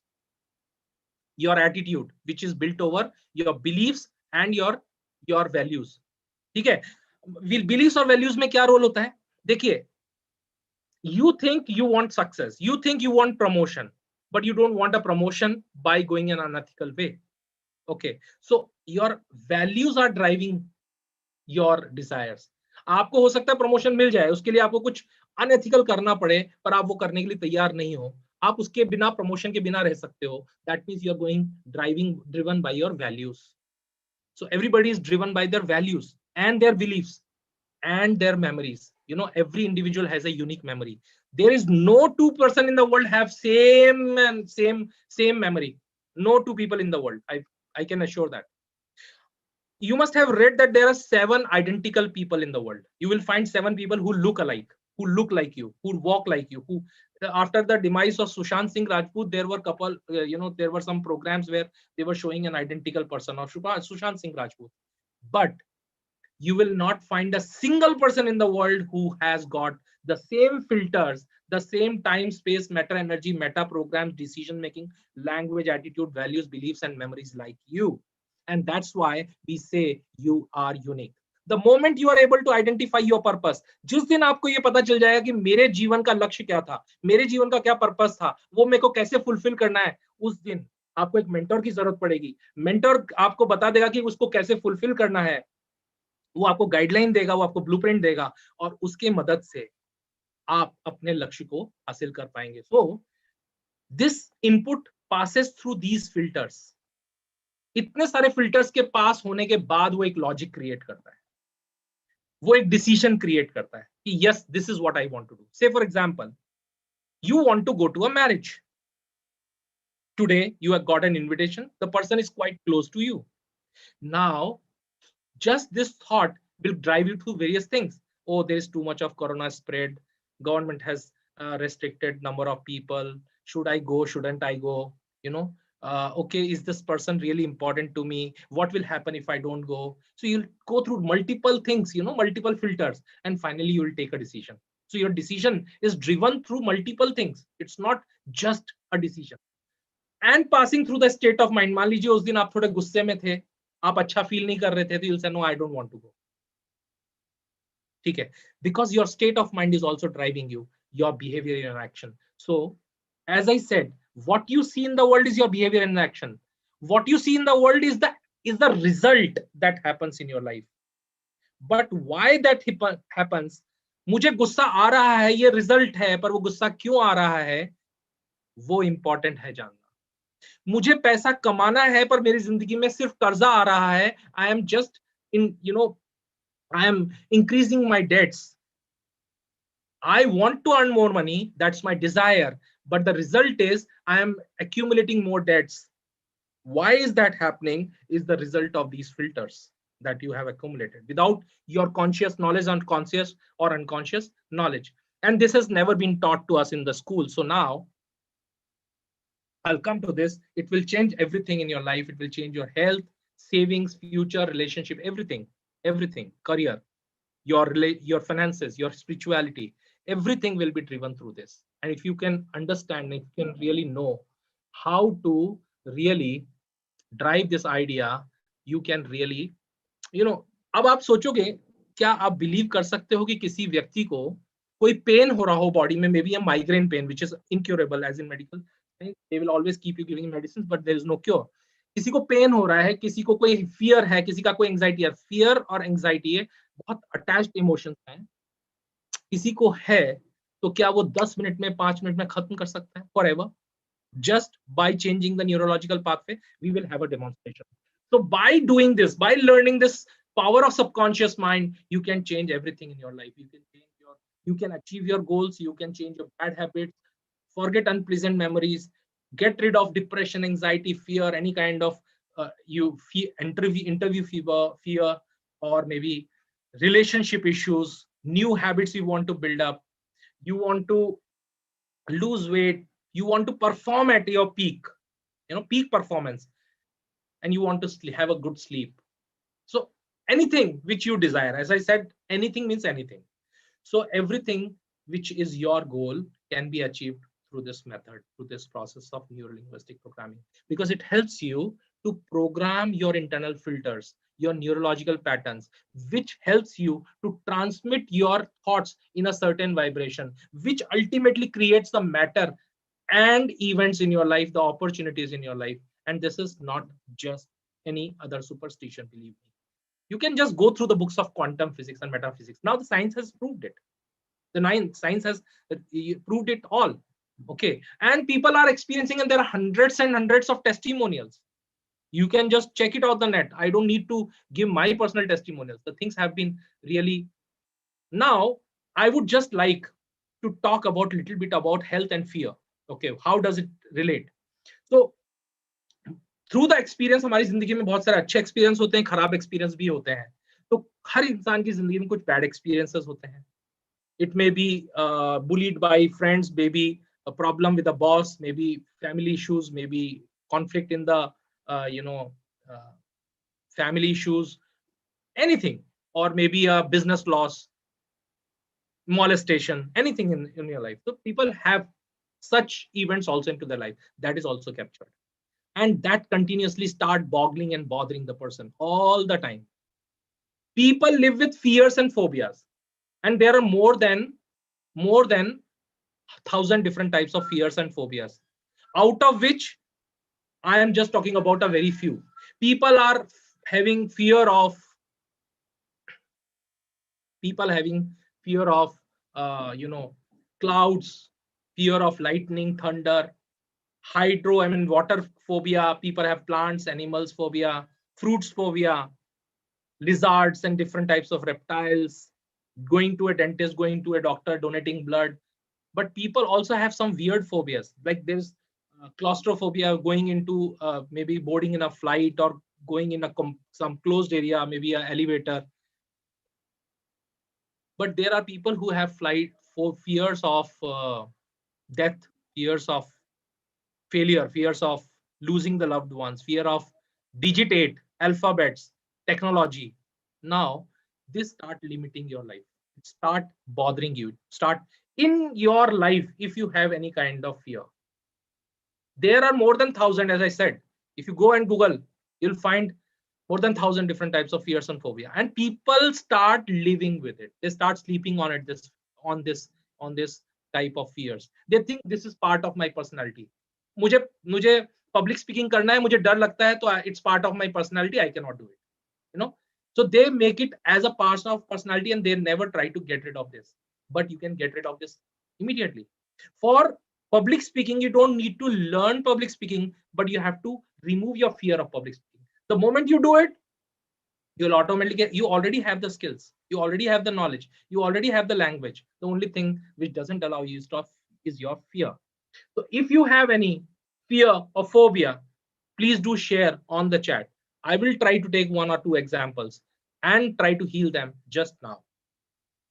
Your attitude, which is built over your beliefs and your values. ठीक है? Beliefs और values में क्या role होता है? देखिए, you think you want success, you think you want promotion, but you don't want a promotion by going in an unethical way. Okay, so your values are driving your desires. आपको हो सकता है promotion मिल जाए, उसके लिए आपको कुछ unethical करना पड़े, पर आप वो करने के लिए तैयार नहीं हो. आप उसके बिना, प्रमोशन के बिना रह सकते हो. That means you are driven by your values. So everybody is driven by their values and their beliefs and their memories. Every individual has a unique memory. There is no 2 person in the world have same memory. No 2 people in the world. I can assure that. You must have read that there are 7 identical people in the world. You will find 7 people who look alike. who look like you, who walk like you, who after the demise of Sushant Singh Rajput, there were couple, there were some programs where they were showing an identical person of Sushant Singh Rajput. But you will not find a single person in the world who has got the same filters, the same time, space, matter, energy, meta programs, decision making, language, attitude, values, beliefs, and memories like you. And that's why we say you are unique. The moment you are able to identify your purpose, जिस दिन आपको ये पता चल जाएगा कि मेरे जीवन का लक्ष्य क्या था, मेरे जीवन का क्या पर्पस था, वो मेरे को कैसे फुलफिल करना है, उस दिन आपको एक मेंटर की जरूरत पड़ेगी. मेंटर आपको बता देगा कि उसको कैसे फुलफिल करना है, वो आपको गाइडलाइन देगा, वो आपको ब्लूप्रिंट देगा, और उसके मदद से आप अपने लक्ष्य को हासिल कर पाएंगे. So this input passes through these filters. इतने सारे फिल्टर्स के पास होने के बाद वो एक लॉजिक क्रिएट करता है, वो एक डिसीजन क्रिएट करता है कि yes, this is what I want to do. Say for example, you want to go to a marriage. Today you have got an invitation, the person is quite close to you. Now just this thought will drive you to various things. Oh, there is too much of corona spread, government has restricted number of people, should I go, shouldn't I go, okay, is this person really important to me, what will happen if I don't go? So you'll go through multiple things, multiple filters, and finally you will take a decision. So your decision is driven through multiple things, it's not just a decision. And passing through the state of mind, मान लीजिए उस दिन आप थोड़े गुस्से में थे, आप अच्छा फील नहीं कर रहे थे, तो you'll say no, I don't want to go. ठीक है, because your state of mind is also driving you, your behavior and action. So as I said, what you see in the world is your behavior and action. What you see in the world is the result that happens in your life. But why that happens, मुझे गुस्सा आ रहा है, ये result है, पर वो गुस्सा क्यों आ रहा है, वो इंपॉर्टेंट है जानना. मुझे पैसा कमाना है, पर मेरी जिंदगी में सिर्फ कर्जा आ रहा है, I am just I am increasing my debts. I want to earn more money, that's my desire, but the result is I am accumulating more debts. Why is that happening? Is the result of these filters that you have accumulated without your conscious knowledge, unconscious or unconscious knowledge. And this has never been taught to us in the school. So now I'll come to this. It will change everything in your life. It will change your health, savings, future, relationship, everything, career, your finances, your spirituality, everything will be driven through this. And if you can understand, if you can really know how to really drive this idea, you can really, अब आप सोचोगे, क्या आप believe कर सकते हो कि किसी व्यक्ति को कोई पेन हो रहा हो बॉडी में, may be a migraine pain which is incurable, as in medical they will always keep you giving medicines but there is no cure. किसी को पेन हो रहा है, किसी को कोई फियर है, किसी का कोई एंजाइटी है. फियर और एंजाइटी बहुत अटैच्ड इमोशंस हैं. किसी को है तो क्या वो 10 मिनट में, 5 मिनट में खत्म कर सकता है forever? Just by changing the neurological pathway, we will have a demonstration. So by doing this, by learning this power of subconscious mind, you can change everything in your life. You can achieve your goals, you can change your bad habits, forget unpleasant memories, get rid of depression, anxiety, fear, any kind of interview fear, or maybe relationship issues, new habits you want to build up, you want to lose weight, you want to perform at your peak, peak performance, and you want to have a good sleep. So anything which you desire, as I said, anything means anything. So everything which is your goal can be achieved through this method, through this process of neurolinguistic programming, because it helps you to program your internal filters, your neurological patterns, which helps you to transmit your thoughts in a certain vibration, which ultimately creates the matter and events in your life, the opportunities in your life. And this is not just any other superstition, believe me. You can just go through the books of quantum physics and metaphysics. Now the science has proved it. Science has proved it all. Okay, and people are experiencing, and there are hundreds and hundreds of testimonials. You can just check it out the net. I don't need to give my personal testimonials. The things have been really. Now I would just like to talk about a little bit about health and fear. Okay, how does it relate? So through the experience, हमारी जिंदगी में बहुत सारे अच्छे experience होते हैं, खराब experience भी होते हैं. तो हर इंसान की जिंदगी में कुछ बैड एक्सपीरियंसेस होते हैं. It may be bullied by friends, maybe a problem with a boss, maybe family issues, maybe conflict in the uh, family issues, anything, or maybe a business loss, molestation, anything in your life. So people have such events also into their life, that is also captured, and that continuously start boggling and bothering the person all the time. People live with fears and phobias, and there are more than 1,000 different types of fears and phobias, out of which I am just talking about a very few. People are having fear of people having fear of clouds, fear of lightning, thunder, hydro, I mean water phobia. People have plants, animals phobia, fruits phobia, lizards and different types of reptiles, going to a dentist, going to a doctor, donating blood. But people also have some weird phobias, like there's claustrophobia, going into maybe boarding in a flight or going in some closed area, maybe an elevator. But there are people who have flight for fears of death, fears of failure, fears of losing the loved ones, fear of digitate, alphabets, technology. Now, this start limiting your life. It start bothering you. Start in your life if you have any kind of fear. There are more than 1,000, as I said. If you go and Google, you'll find more than 1,000 different types of fears and phobia, and people start living with it. They start sleeping on it. On this type of fears. They think this is part of my personality. मुझे मुझे public speaking करना है, मुझे डर लगता है, तो it's part of my personality. I cannot do it. So they make it as a part of personality, and they never try to get rid of this. But you can get rid of this immediately. For public speaking, you don't need to learn public speaking, but you have to remove your fear of public speaking. The moment you do it, you'll automatically you already have the skills, you already have the knowledge, you already have the language. The only thing which doesn't allow you stuff is your fear. So if you have any fear or phobia, please do share on the chat. I will try to take one or two examples and try to heal them just now.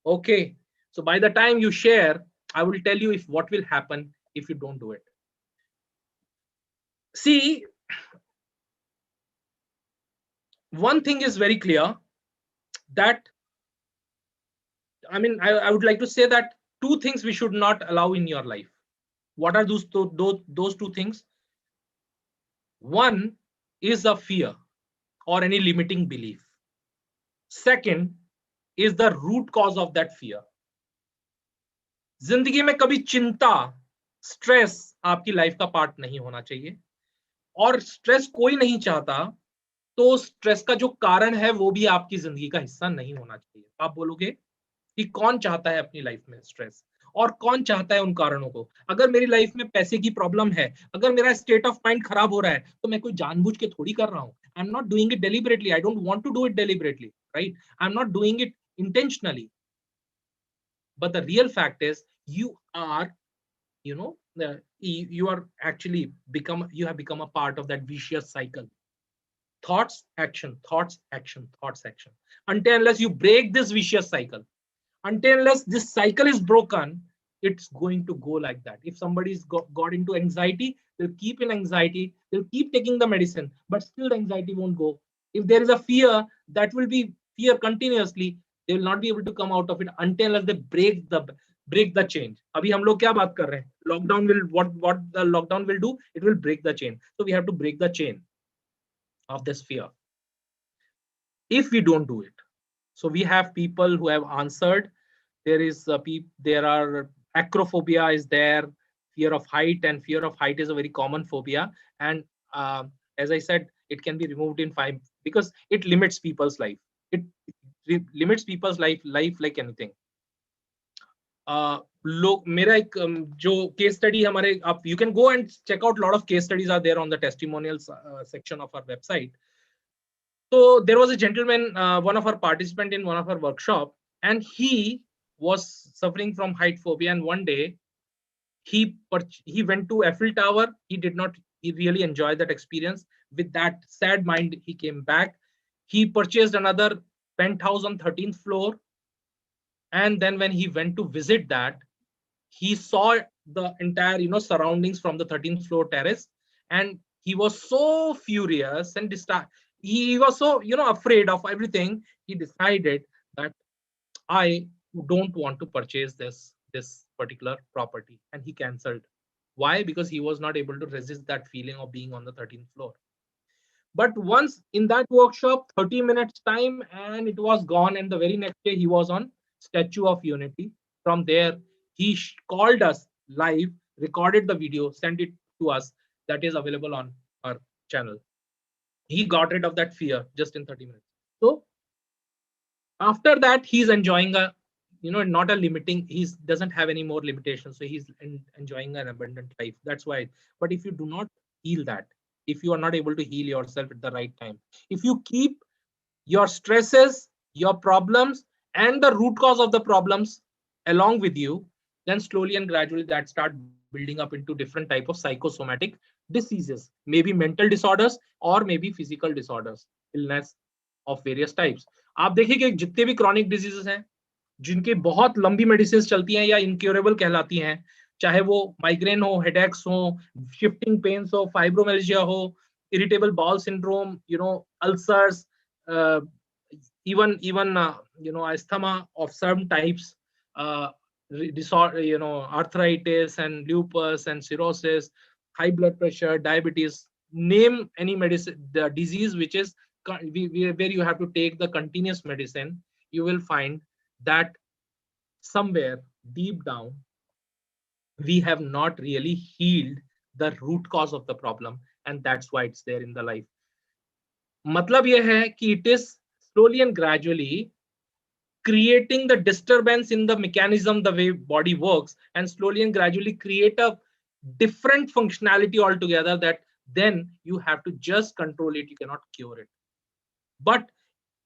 Okay, so by the time you share, I will tell you if what will happen if you don't do it. See, one thing is very clear, that I would like to say that two things we should not allow in your life. What are those two things? One is a fear or any limiting belief. Second is the root cause of that fear. जिंदगी में कभी चिंता, stress आपकी life का part नहीं होना चाहिए, और स्ट्रेस कोई नहीं चाहता, तो स्ट्रेस का जो कारण है वो भी आपकी जिंदगी का हिस्सा नहीं होना चाहिए. आप बोलोगे कि कौन चाहता है अपनी लाइफ में स्ट्रेस, और कौन चाहता है उन कारणों को. अगर मेरी लाइफ में पैसे की प्रॉब्लम है, अगर मेरा स्टेट ऑफ माइंड खराब हो रहा है, तो मैं कोई जानबूझ के थोड़ी कर रहा हूं. I am not doing it deliberately. I don't want to do it deliberately, right? I am not doing it intentionally. But the real fact is you are, you are actually you have become a part of that vicious cycle. Thoughts, action, thoughts, action, thoughts, action. Until unless you break this vicious cycle, until unless this cycle is broken, it's going to go like that. If somebody's got into anxiety, they'll keep in anxiety, they'll keep taking the medicine, but still the anxiety won't go. If there is a fear, that will be fear continuously. They will not be able to come out of it until unless they break the chain. अभी हम लोग क्या बात कर रहे हैं? Lockdown will what the lockdown will do? It will break the chain. So we have to break the chain of this fear. If we don't do it, so we have people who have answered. There are acrophobia is there, fear of height, and fear of height is a very common phobia. And as I said, it can be removed in 5 because it limits people's life. It limits people's life like anything. लोग मेरा एक जो case study हमारे आप you can go and check out. Lot of case studies are there on the testimonials section of our website. So there was a gentleman, one of our participant in one of our workshop, and he was suffering from height phobia. And one day he went to Eiffel Tower. He really enjoyed that experience. With that sad mind, he came back. He purchased another penthouse on 13th floor, And then when he went to visit that, he saw the entire, surroundings from the 13th floor terrace, and he was so furious and he was so, afraid of everything. He decided that I don't want to purchase this particular property, and he cancelled. Why? Because he was not able to resist that feeling of being on the 13th floor. But once in that workshop, 30 minutes time, and it was gone. And the very next day, he was on Statue of Unity. From there, he called us live, recorded the video, sent it to us. That is available on our channel. He got rid of that fear just in 30 minutes. So after that, he's enjoying a, not a limiting, he doesn't have any more limitations. So he's enjoying an abundant life. That's why. But if you do not heal that, if you are not able to heal yourself at the right time, if you keep your stresses, your problems, and the root cause of the problems along with you, then slowly and gradually that start building up into different type of psychosomatic diseases, maybe mental disorders or maybe physical disorders, illness of various types. आप देखिए कि जितने भी chronic diseases हैं, जिनके बहुत लंबी medicine चलती हैं या इनक्योरेबल कहलाती हैं, चाहे वो माइग्रेन हो, हेडेक्स हो, शिफ्टिंग पेन्स हो, फाइब्रोमिल्जिया हो, irritable bowel syndrome, ulcers, even asthma of some types, disorder, arthritis and lupus and cirrhosis, high blood pressure, diabetes. Name any medicine, the disease which is where you have to take the continuous medicine. You will find that somewhere deep down we have not really healed the root cause of the problem, and that's why it's there in the life. मतलब ये है कि it is slowly and gradually creating the disturbance in the mechanism, the way body works, and slowly and gradually create a different functionality altogether, that then you have to just control it, you cannot cure it. But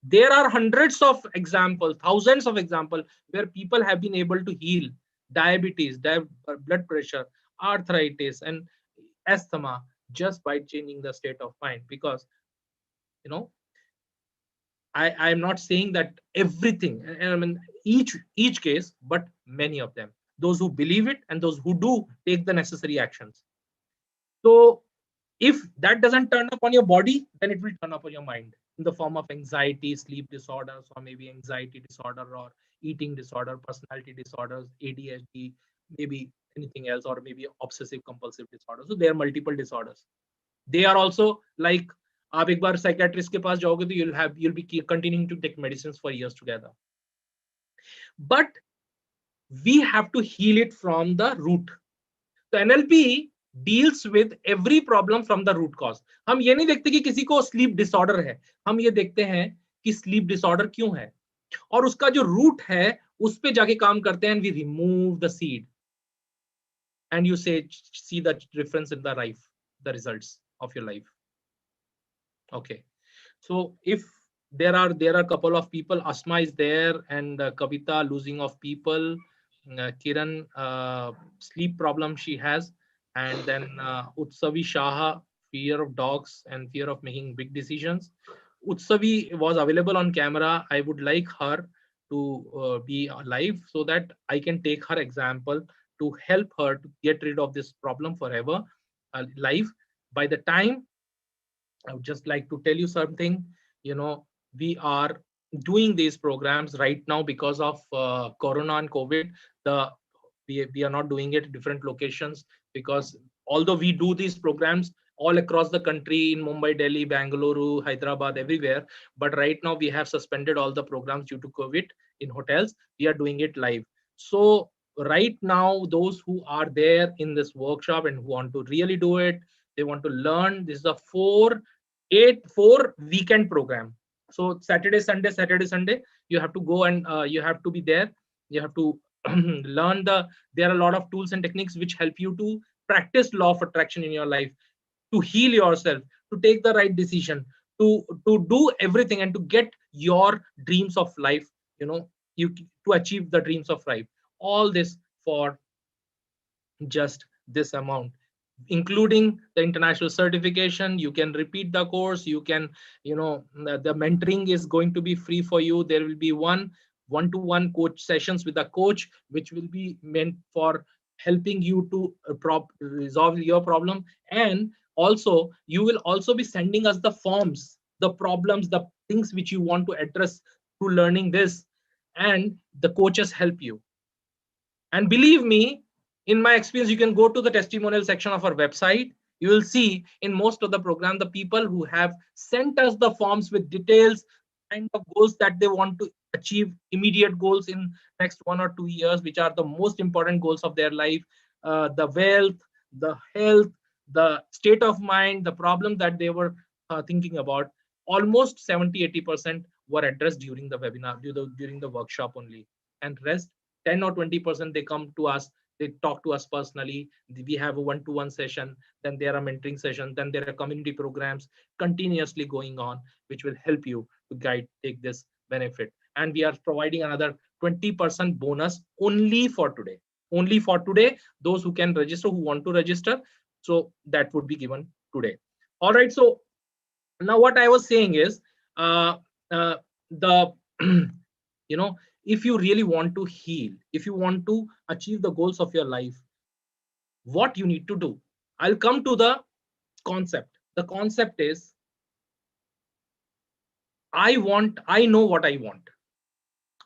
there are hundreds of examples, thousands of examples where people have been able to heal diabetes, blood pressure, arthritis, and asthma just by changing the state of mind. Because I am not saying that everything, and I mean each case, but many of them, those who believe it and those who do take the necessary actions. So if that doesn't turn up on your body, then it will turn up on your mind in the form of anxiety, sleep disorders, or maybe anxiety disorder, or eating disorder, personality disorders, ADHD, maybe anything else, or maybe obsessive compulsive disorder. So there are multiple disorders. They are also like, आप एक बार psychiatrist के पास जाओगे तो you'll be continuing to take medicines for years together. But we have to heal it from the root. So NLP deals with every problem from the root cause. हम ये नहीं देखते कि किसी को sleep disorder है, हम ये देखते हैं कि sleep disorder क्यों है, और उसका जो root है उस पे जाके काम करते हैं, and we remove the seed, and you see the difference in the life, the results of your life. Okay, so if there are a couple of people, Asma is there, and Kavita, losing of people, Kiran, sleep problem she has, and then Utsavi Shaha, fear of dogs and fear of making big decisions. Utsavi was available on camera. I would like her to be live so that I can take her example to help her to get rid of this problem forever, live. By the time, I would just like to tell you something. We are doing these programs right now because of Corona and COVID. We are not doing it at different locations, because although we do these programs all across the country, in Mumbai, Delhi, Bangalore, Hyderabad, everywhere, but right now we have suspended all the programs due to COVID in hotels. We are doing it live. So right now, those who are there in this workshop and who want to really do it, they want to learn. This is a 4 weekend program. So Saturday, Sunday, you have to go and you have to be there. You have to learn there are a lot of tools and techniques which help you to practice law of attraction in your life, to heal yourself, to take the right decision, to do everything, and to get your dreams of life, to achieve the dreams of life. All this for just this amount, including the international certification. You can repeat the course. You can, the mentoring is going to be free for you. There will be one one-to-one coach sessions with a coach, which will be meant for helping you to resolve your problem. And also, you will also be sending us the forms, the problems, the things which you want to address through learning this, and the coaches help you. And believe me, in my experience, you can go to the testimonial section of our website. You will see in most of the program, the people who have sent us the forms with details, kind of goals that they want to achieve, immediate goals in next 1 or 2 years, which are the most important goals of their life, the wealth, the health, the state of mind, the problem that they were thinking about. Almost 70-80% were addressed during the webinar, during the workshop only. And rest 10 or 20%, they come to us, they talk to us personally. We have a one-to-one session, then there are mentoring sessions, then there are community programs continuously going on, which will help you to take this benefit. And we are providing another 20% bonus only for today. Only for today, those who can register, who want to register. So that would be given today. All right. So now what I was saying is, the if you really want to heal, if you want to achieve the goals of your life, what you need to do. I'll come to the concept. The concept is, I know what I want.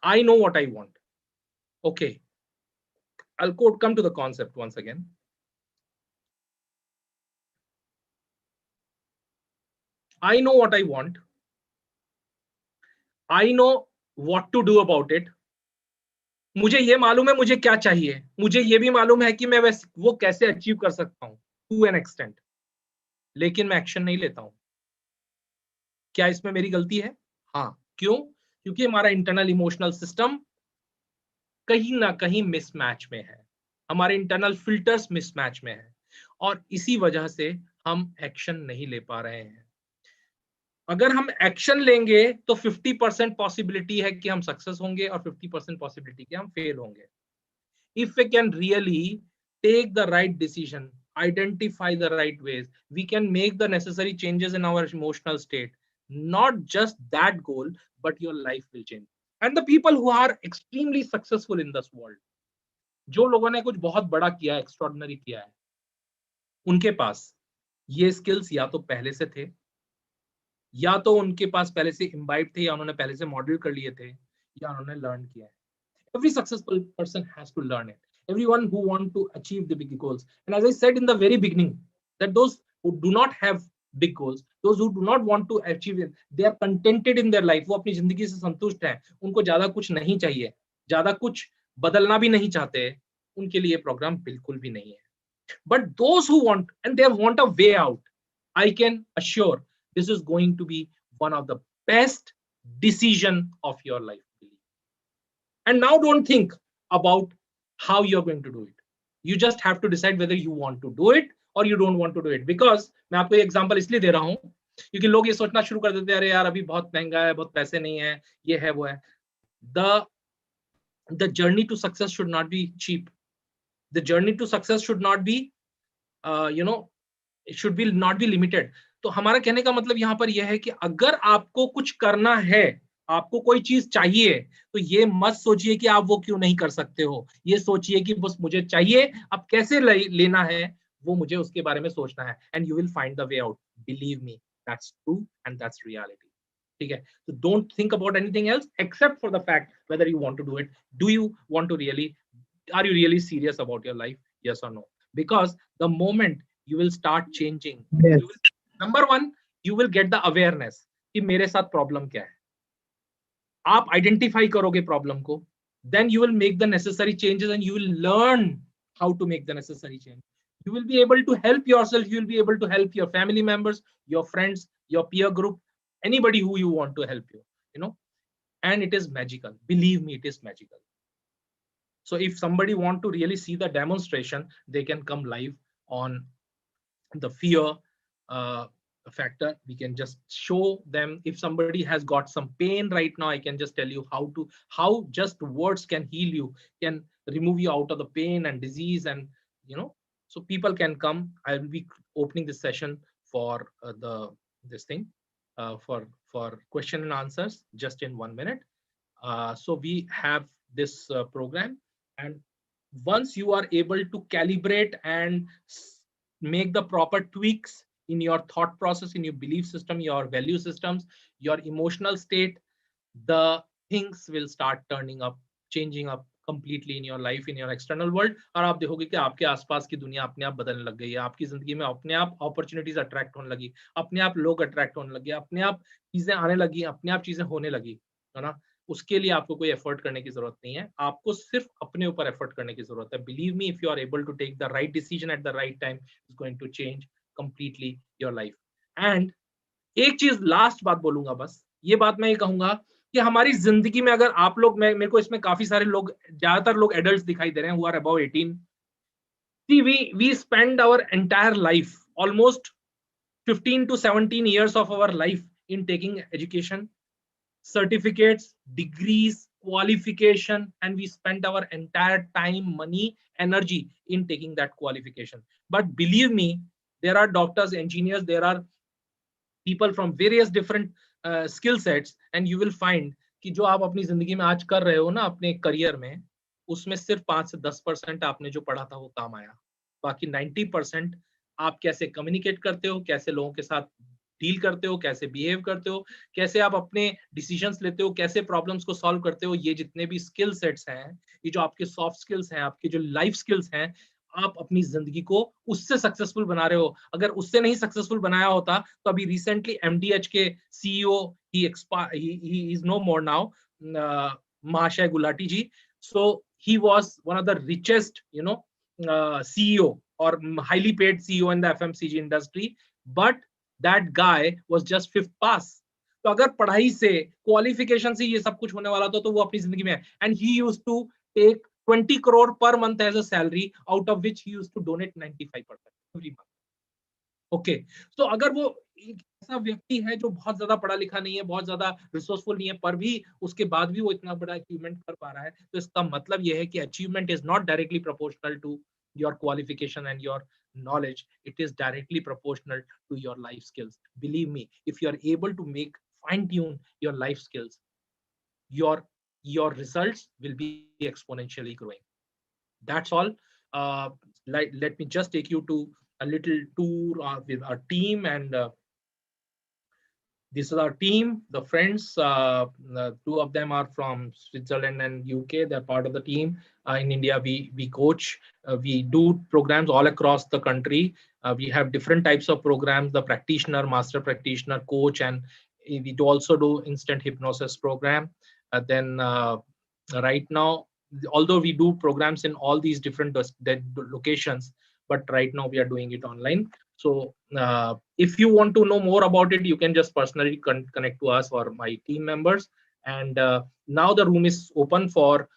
I know what I want. Okay. I'll come to the concept once again. I know what I want. I know what to do about it. मुझे ये मालूम है मुझे क्या चाहिए, मुझे ये भी मालूम है कि मैं वो कैसे अचीव कर सकता हूं टू एन एक्सटेंट, लेकिन मैं एक्शन नहीं लेता हूं। क्या इसमें मेरी गलती है? हाँ। क्यों? क्योंकि हमारा इंटरनल इमोशनल सिस्टम कहीं ना कहीं मिसमैच में है, हमारे इंटरनल फिल्टर्स मिसमैच में है, और इसी वजह से हम एक्शन नहीं ले पा रहे हैं। अगर हम एक्शन लेंगे तो 50% पॉसिबिलिटी है कि हम सक्सेस होंगे और 50% पॉसिबिलिटी कि हम फेल होंगे। If we can really take the right decision, identify the right ways, we can make the necessary changes in our emotional state. Not just that goal, but your life will change. And the people who are extremely successful in this world, जो लोगों ने कुछ बहुत बड़ा किया है, extraordinary किया है, उनके पास ये स्किल्स या तो पहले से थे, या तो उनके पास पहले से इम्बाइब थे, या उन्होंने पहले से मॉडल कर लिए थे, या उन्होंने लर्न किया है। Every successful person has to learn it. Everyone who want to achieve the big goals. And as I said in the very beginning, that those who do not have big goals, those who do not want to achieve it, they are contented in their life. वो अपनी जिंदगी से संतुष्ट हैं, उनको ज्यादा कुछ नहीं चाहिए, ज्यादा कुछ बदलना भी नहीं चाहते, उनके लिए प्रोग्राम बिल्कुल भी नहीं है। But those who want, and they want a way out, I can assure this is going to be one of the best decision of your life. And now don't think about how you're going to do it. You just have to decide whether you want to do it or you don't want to do it. Because मैं आपको एक example इसलिए दे रहा हूं क्योंकि लोग ये सोचना शुरू कर देते हैं, अरे यार अभी बहुत महंगा है, बहुत पैसे नहीं है, ये है वो है। The journey to success should not be cheap. The journey to success should not be it should be not be limited. तो हमारा कहने का मतलब यहाँ पर यह है कि अगर आपको कुछ करना है, आपको कोई चीज चाहिए, तो ये मत सोचिए कि आप वो क्यों नहीं कर सकते हो। ये सोचिए कि बस मुझे चाहिए, अब कैसे लेना है वो मुझे उसके बारे में सोचना है, and you will find the way out. Believe me, that's true and that's reality. ठीक है, so don't think about anything else except for the fact whether you want to do it. Do you want to really, are you really serious about your life? Yes or no? Because the moment you will start changing, Yes. number one, you will get the awareness कि मेरे साथ problem क्या है। आप identify करोगे problem को, then you will make the necessary changes and you will learn how to make the necessary change. You will be able to help yourself, you will be able to help your family members, your friends, your peer group, anybody who you want to help you, and it is magical. Believe me, it is magical. So if somebody want to really see the demonstration, they can come live on the fear factor. We can just show them. If somebody has got some pain right now, I can just tell you how just words can heal you, can remove you out of the pain and disease, and so people can come. I will be opening this session for this thing for question and answers just in 1 minute. So we have this program, and once you are able to calibrate and make the proper tweaks in your thought process, in your belief system, your value systems, your emotional state, the things will start turning up, changing up completely in your life, in your external world. और आप देखोगे कि आपके आसपास की दुनिया अपने आप बदलने लग गई है, आपकी जिंदगी में अपने आप अपॉर्चुनिटीज अट्रैक्ट होने लगी, अपने आप लोग अट्रैक्ट होने लगे, अपने आप चीजें आने लगी, अपने आप चीजें होने लगी, है ना। उसके लिए आपको कोई एफर्ट करने की जरूरत नहीं है, आपको सिर्फ अपने ऊपर एफर्ट करने की जरूरत है। Believe me, if you are able to take the right decision at the right time, is going to change completely your life. And एक चीज लास्ट बात बोलूंगा, बस ये बात मैं ये कहूंगा कि हमारी जिंदगी में अगर आप लोग, मैं मेरे को इसमें काफी सारे लोग, ज्यादातर लोग एडल्ट दिखाई दे रहे हैं who are above 18। See, we spend our entire life, almost 15 to 17 years of our life, in taking education, certificates, degrees, qualification, and we spend our entire time, money, energy in taking that qualification. But believe me, there are doctors, engineers, there are people from various different skill sets, and you will find कि जो आप अपनी जिंदगी में आज कर रहे हो ना, अपने करियर में, उसमें सिर्फ 5 से 10% आपने जो पढ़ा था वो काम आया। बाकी 90% आप कैसे कम्युनिकेट करते हो, कैसे लोगों के साथ डील करते हो, कैसे बिहेव करते हो, कैसे आप अपने डिसीजंस लेते हो, कैसे प्रॉब्लम्स को सॉल्व करते हो, ये जितने भी स्किल सेट्स हैं, ये जो आपके सॉफ्ट स्किल्स हैं, आपके जो लाइफ स्किल्स हैं, आप अपनी जिंदगी को उससे सक्सेसफुल बना रहे हो। अगर उससे नहीं सक्सेसफुल बनाया होता तो अभी रिसेंटली एमडीएच के CEO, he is no more now, Mahashay Gulati ji, so he was one of the richest, CEO or highly paid CEO in the FMCG industry, but that guy was just fifth pass. तो अगर पढ़ाई से, qualification से ये सब कुछ होने वाला था तो वो अपनी जिंदगी में है, and he used to take 20 crore per month as a salary, out of which he used to donate 95% every month. Okay, तो अगर वो एक ऐसा व्यक्ति है जो बहुत ज्यादा पढ़ा लिखा नहीं है, बहुत ज्यादा रिसोर्सफुल नहीं है, पर भी उसके बाद भी वो इतना बड़ा अचीवमेंट कर पा रहा है, तो इसका मतलब ये है कि achievement is not directly proportional to your qualification and your knowledge, it is directly proportional to your life skills. Believe me, if you are able to fine tune your life skills, your results will be exponentially growing. That's all. Let me just take you to a little tour with our team, and this is our team, the friends. Two of them are from Switzerland and UK. They're part of the team. In India, we coach. We do programs all across the country. We have different types of programs: the practitioner, master practitioner, coach, and we do also do instant hypnosis program. Then right now, although we do programs in all these different locations, but right now we are doing it online. So if you want to know more about it, you can just personally connect to us or my team members. And now the room is open for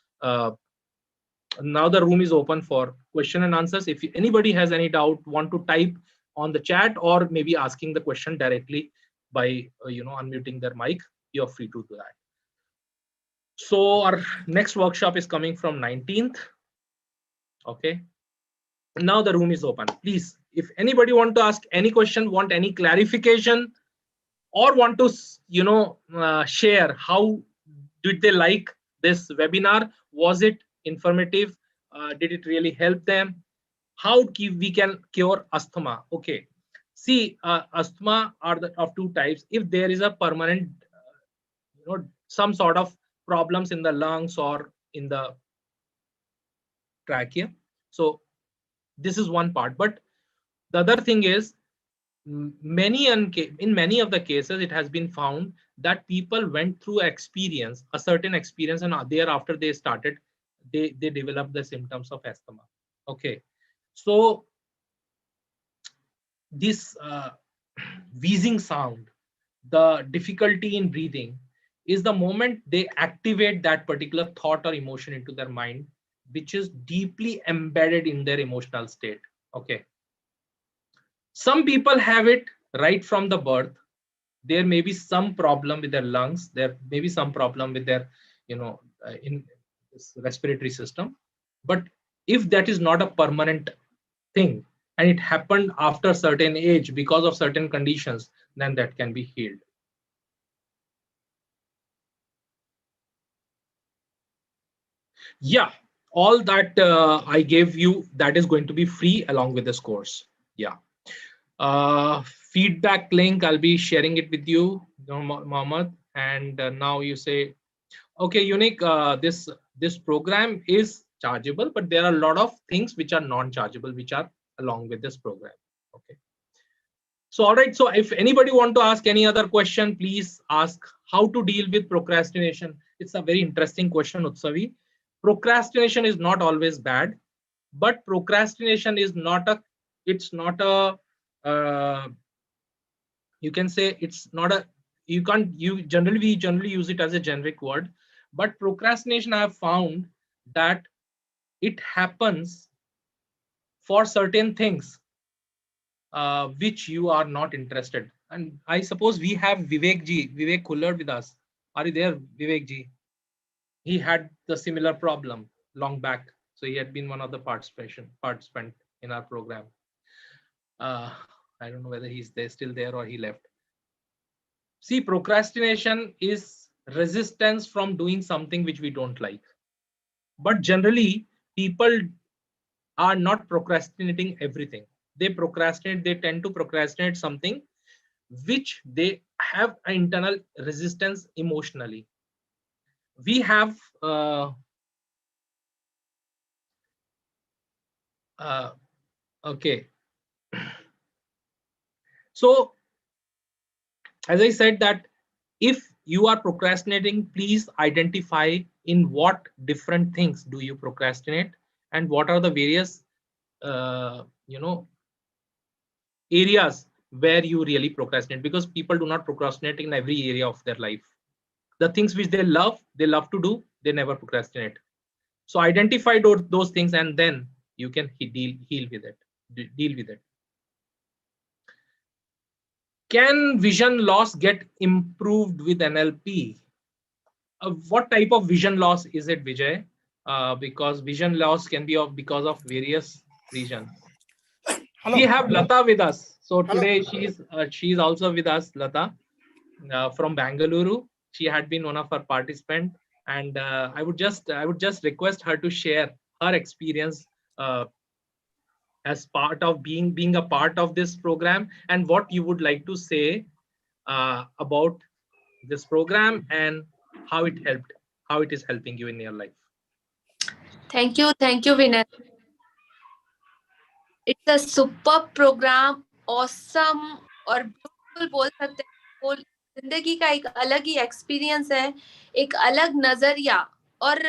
question and answers. If anybody has any doubt, want to type on the chat, or maybe asking the question directly by unmuting their mic, you're free to do that. So our next workshop is coming from 19th. Okay. Now the room is open. Please, if anybody want to ask any question, want any clarification, or want to share how did they like this webinar, was it informative, did it really help them, how we can cure asthma. Okay, see, asthma are of two types. If there is a permanent some sort of problems in the lungs or in the trachea, so this is one part. But the other thing is, in many of the cases, it has been found that people went through a certain experience, and thereafter they developed the symptoms of asthma. Okay, so this wheezing sound, the difficulty in breathing, is the moment they activate that particular thought or emotion into their mind, which is deeply embedded in their emotional state. Okay, some people have it right from the birth. There may be some problem with their lungs, there may be some problem with their in this respiratory system, but if that is not a permanent thing and it happened after a certain age because of certain conditions, then that can be healed. Yeah, all that I gave you, that is going to be free along with this course. Yeah. Feedback link, I'll be sharing it with you, Mohammed. And now you say, okay, Unique, this program is chargeable, but there are a lot of things which are non-chargeable, which are along with this program. Okay. So, all right. So if anybody want to ask any other question, please ask. How to deal with procrastination. It's a very interesting question, Utsavi. Procrastination is not always bad, but procrastination is not a, it's not a, you can say it's not a, you can't, you generally, we generally use it as a generic word, but procrastination, I have found that it happens for certain things which you are not interested. And I suppose we have Vivek Kullard with us. Are you there, Vivek ji? He had the similar problem long back. So he had been one of the participant in our program. I don't know whether he's there, still there, or he left. See, procrastination is resistance from doing something which we don't like. But generally, people are not procrastinating everything. They procrastinate, they tend to procrastinate something which they have an internal resistance emotionally. We have okay. So as I said that if you are procrastinating, please identify in what different things do you procrastinate and what are the various you know, areas where you really procrastinate, because people do not procrastinate in every area of their life. The things which they love to do, they never procrastinate. So identify those things and then you can heal with it, deal with it. Can vision loss get improved with NLP? What type of vision loss is it, Vijay? Because vision loss can be because of various reasons. Hello. We have Lata with us. So Hello. today she's also with us, Lata, from Bangalore. She had been one of our participants, and I would just request her to share her experience as part of being a part of this program, and what you would like to say about this program and how it is helping you in your life. Thank you, Vinay. It's a superb program, awesome और beautiful बोल सकते हैं. वो जिंदगी का एक अलग ही experience है, एक अलग नजरिया, और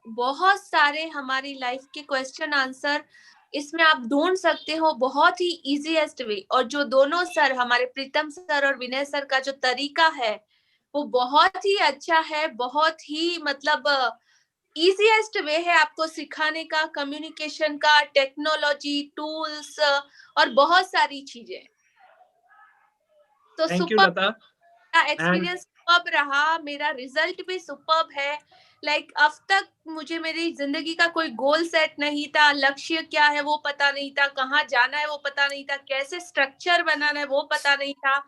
बहुत सारे हमारी लाइफ के क्वेश्चन आंसर इसमें आप ढूंढ सकते हो बहुत ही इजीएस्ट वे. और जो दोनों सर, हमारे प्रीतम सर और विनय सर का जो तरीका है वो बहुत ही अच्छा है, बहुत ही मतलब इजीएस्ट वे है आपको सिखाने का, कम्युनिकेशन का, टेक्नोलॉजी, टूल्स और बहुत सारी चीजें. तो thank you super Lata. Experience superb रहा, मेरा रिजल्ट भी सुपर्ब है. लाइक अब तक मुझे मेरी जिंदगी का कोई गोल सेट नहीं था, लक्ष्य क्या है वो पता नहीं था, कहाँ जाना है वो पता नहीं था, कैसे स्ट्रक्चर बनाना है वो पता नहीं था,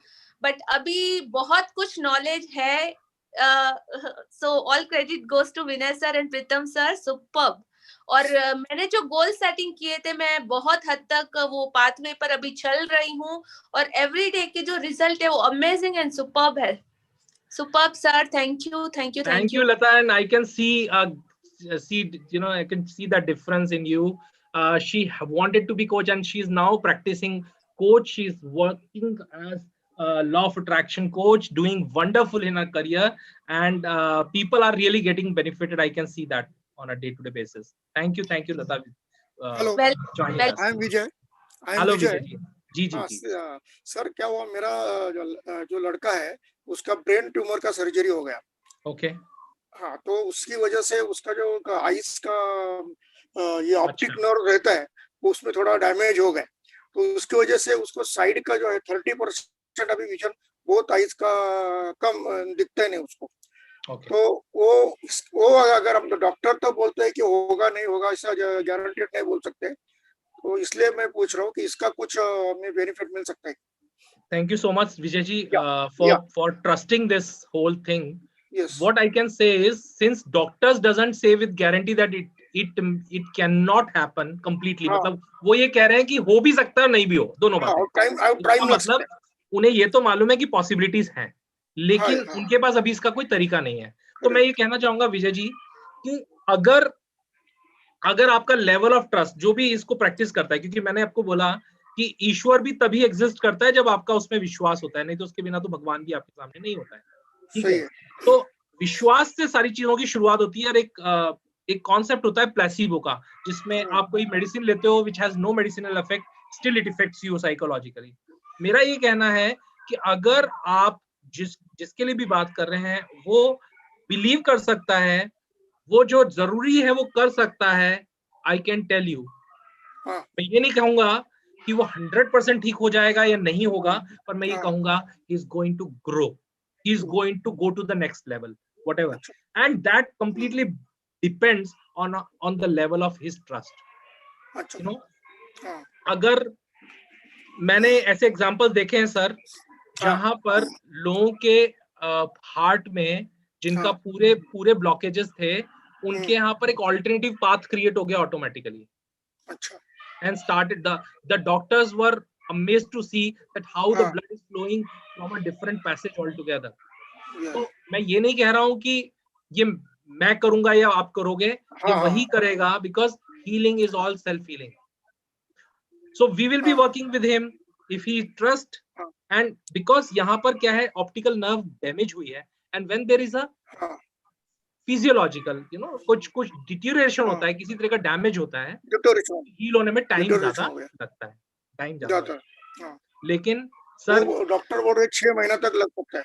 बट अभी बहुत कुछ नॉलेज है. So all credit goes to Vinay sir and Pritam sir, superb. और मैंने जो गोल सेटिंग किए थे, मैं बहुत हद तक वो पाथवे पर अभी चल रही हूँ, और एवरी डे के जो रिजल्ट है वो अमेजिंग एंड सुपर्ब है. Superb, sir. Thank you. Thank you, Lata. And I can see I can see the difference in you. She wanted to be coach and she's now practicing coach. She's working as a law of attraction coach, doing wonderful in her career, and people are really getting benefited. I can see that on a day-to-day basis. Thank you, Lata. Hello. Joining us. I am Vijay. Hello, Vijay ji. Ji. Sir, क्या हुआ, मेरा जो लड़का है उसका brain tumour का surgery हो गया. ओके. हाँ, तो उसकी वजह से उसका जो आईज का ये ऑप्टिक नर्व रहता है उसमें थोड़ा डैमेज हो गया. तो उसकी वजह से उसको साइड का जो है 30% अभी विजन बहुत आईज का कम दिखता है नहीं उसको. तो वो अगर हम डॉक्टर तो बोलते हैं कि होगा नहीं होगा, ऐसा गारंटेड नहीं बोल सकते. तो इसलिए मैं पूछ रहा हूँ कि इसका कुछ हमें बेनिफिट मिल सकता है. Thank you so much, Vijay ji, for trusting this whole thing Yes. what I can say is, since doctors doesn't say with guarantee that it cannot happen completely, हाँ, मतलब वो ये कह रहे हैं कि हो भी सकता है नहीं भी हो, दोनों हाँ, बातें। टाइम इसका लग सकता मतलब उन्हें ये तो मालूम है कि पॉसिबिलिटीज हैं, है। लेकिन हाँ, उनके पास अभी इसका कोई तरीका नहीं है। तो मैं correct. ये कहना चाहूंगा विजय जी कि अगर आपका लेवल ऑफ ट्रस्ट, जो भी इसको प्रैक्टिस करता है, क्योंकि मैंने आपको बोला कि ईश्वर भी तभी एग्जिस्ट करता है जब आपका उसमें विश्वास होता है, नहीं तो उसके बिना तो भगवान भी आपके सामने नहीं होता है, ठीक सही है। है। तो विश्वास से सारी चीजों की शुरुआत होती है। और एक कॉन्सेप्ट होता है प्लेसिबो का, जिसमें आप कोई मेडिसिन लेते हो which has no medicinal effect, still it effects you psychologically. मेरा ये कहना है कि अगर आप जिसके लिए भी बात कर रहे हैं वो बिलीव कर सकता है, वो जो जरूरी है वो कर सकता है, आई कैन टेल यू, हाँ, मैं ये नहीं कहूंगा कि वो 100% ठीक हो जाएगा या नहीं होगा, पर मैं ये हाँ, कहूंगा he is going to grow, he is going to go to the next level, whatever, अच्छा, and that completely depends on the level of his trust, अच्छा, you know। हाँ, अगर मैंने ऐसे एग्जांपल देखे हैं सर, हाँ, जहां पर लोगों के हार्ट में जिनका हाँ, पूरे पूरे ब्लॉकेजेस थे, उनके यहाँ पर एक ऑल्टरनेटिव पाथ क्रिएट हो गया ऑटोमेटिकली, अच्छा, and started the doctors were amazed to see that how the हाँ, blood is flowing from a different passage altogether। yeah, तो मैं ये नहीं कह रहा हूं कि ये मैं करूंगा या आप करोगे, ये हाँ, वही हाँ, करेगा, because healing is all self healing. So we will be हाँ, working with him if he trust, हाँ, एंड बिकॉज यहाँ पर क्या है, ऑप्टिकल नर्व डैमेज हुई है, and when there is a हाँ, फिजियोलॉजिकल कुछ कुछ डिटीरिएशन हाँ, होता है, किसी तरह का डैमेज होता है, डिटोरेशन हील होने में टाइम ज्यादा हो गया, लगता है, टाइम ज्यादा जाता लगता है, हाँ, है। लेकिन सर वो डॉक्टर बोल रहे 6 महीना तक लग सकता है,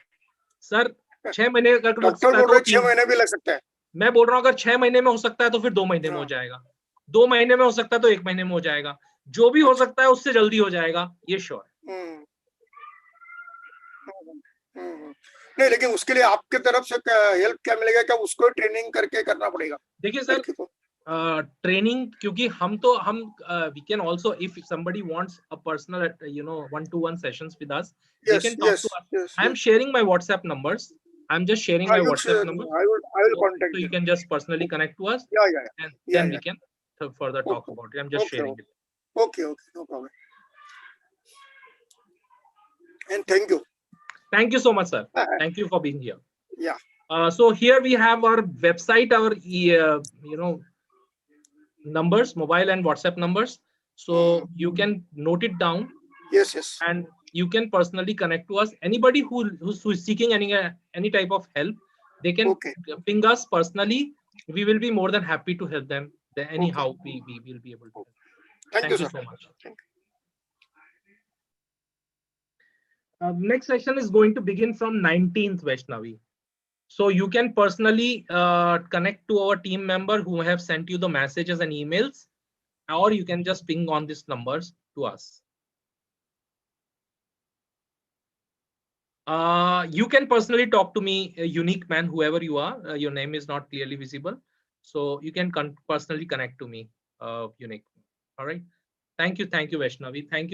सर 6 महीने तक लग डॉक्टर सकता है बोल तो रहे 6 महीने भी लग सकता है। मैं बोल रहा हूँ अगर 6 महीने में हो सकता है तो फिर 2 महीने में हो हाँ, जाएगा, 2 महीने में हो सकता है तो 1 महीने में हो जाएगा, जो भी हो अच्छा, सकता है उससे जल्दी हो जाएगा, ये श्योर है। हम्म, नहीं, लेकिन उसके लिए आपके तरफ से हेल्प क्या मिलेगा, क्या उसको ट्रेनिंग करके करना पड़ेगा देखिए सर, लड़की को? ट्रेनिंग, क्योंकि हम वी कैन आल्सो, इफ somebody wants a personal one-to-one sessions with us, they yes, can talk yes, to us. Yes, I am yes, sharing my WhatsApp numbers, I'm just sharing हाँ, my you WhatsApp numbers, I will so contact you them, can just personally connect to us, या, and या, then we can further talk okay, about it। I'm just okay, sharing it। Okay, no problem, and thank you, Thank you so much, sir. Thank you for being here. या, So here we have our website, our numbers, mobile and WhatsApp numbers. So you can note it down, yes, yes, and you can personally connect to us. Anybody who's seeking any type of help, they can okay, ping us personally. We will be more than happy to help them. Anyhow, we will be able to help. Thank you Thank you sir, so much. Thank Next session is going to begin from 19th, Vaishnavi. So you can personally connect to our team member who have sent you the messages and emails, or you can just ping on these numbers to us. You can personally talk to me, unique man, whoever you are. Your name is not clearly visible, so you can personally connect to me, unique. All right. Thank you, Vaishnavi. Thank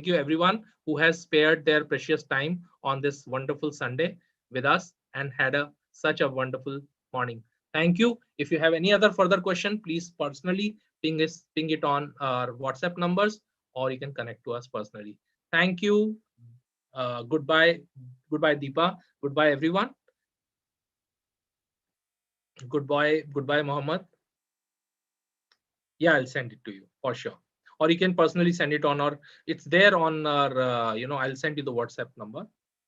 you everyone who has spared their precious time on this wonderful Sunday with us and had such a wonderful morning. Thank you. If you have any other further question, please personally ping it on our WhatsApp numbers, or you can connect to us personally. Thank you. Goodbye, Deepa. Goodbye, everyone. Goodbye, Mohammed. Yeah, I'll send it to you for sure. Or you can personally send it on, or it's there on our, I'll send you the WhatsApp number.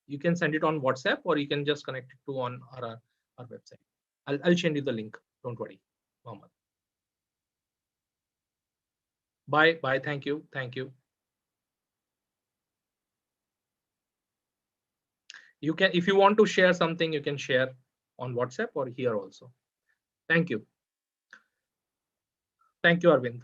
You can send it on WhatsApp, or you can just connect it to on our website. I'll send you the link. Don't worry, Mohammed. Bye. Thank you. You can, if you want to share something, you can share on WhatsApp or here also. Thank you. Thank you, Arvind.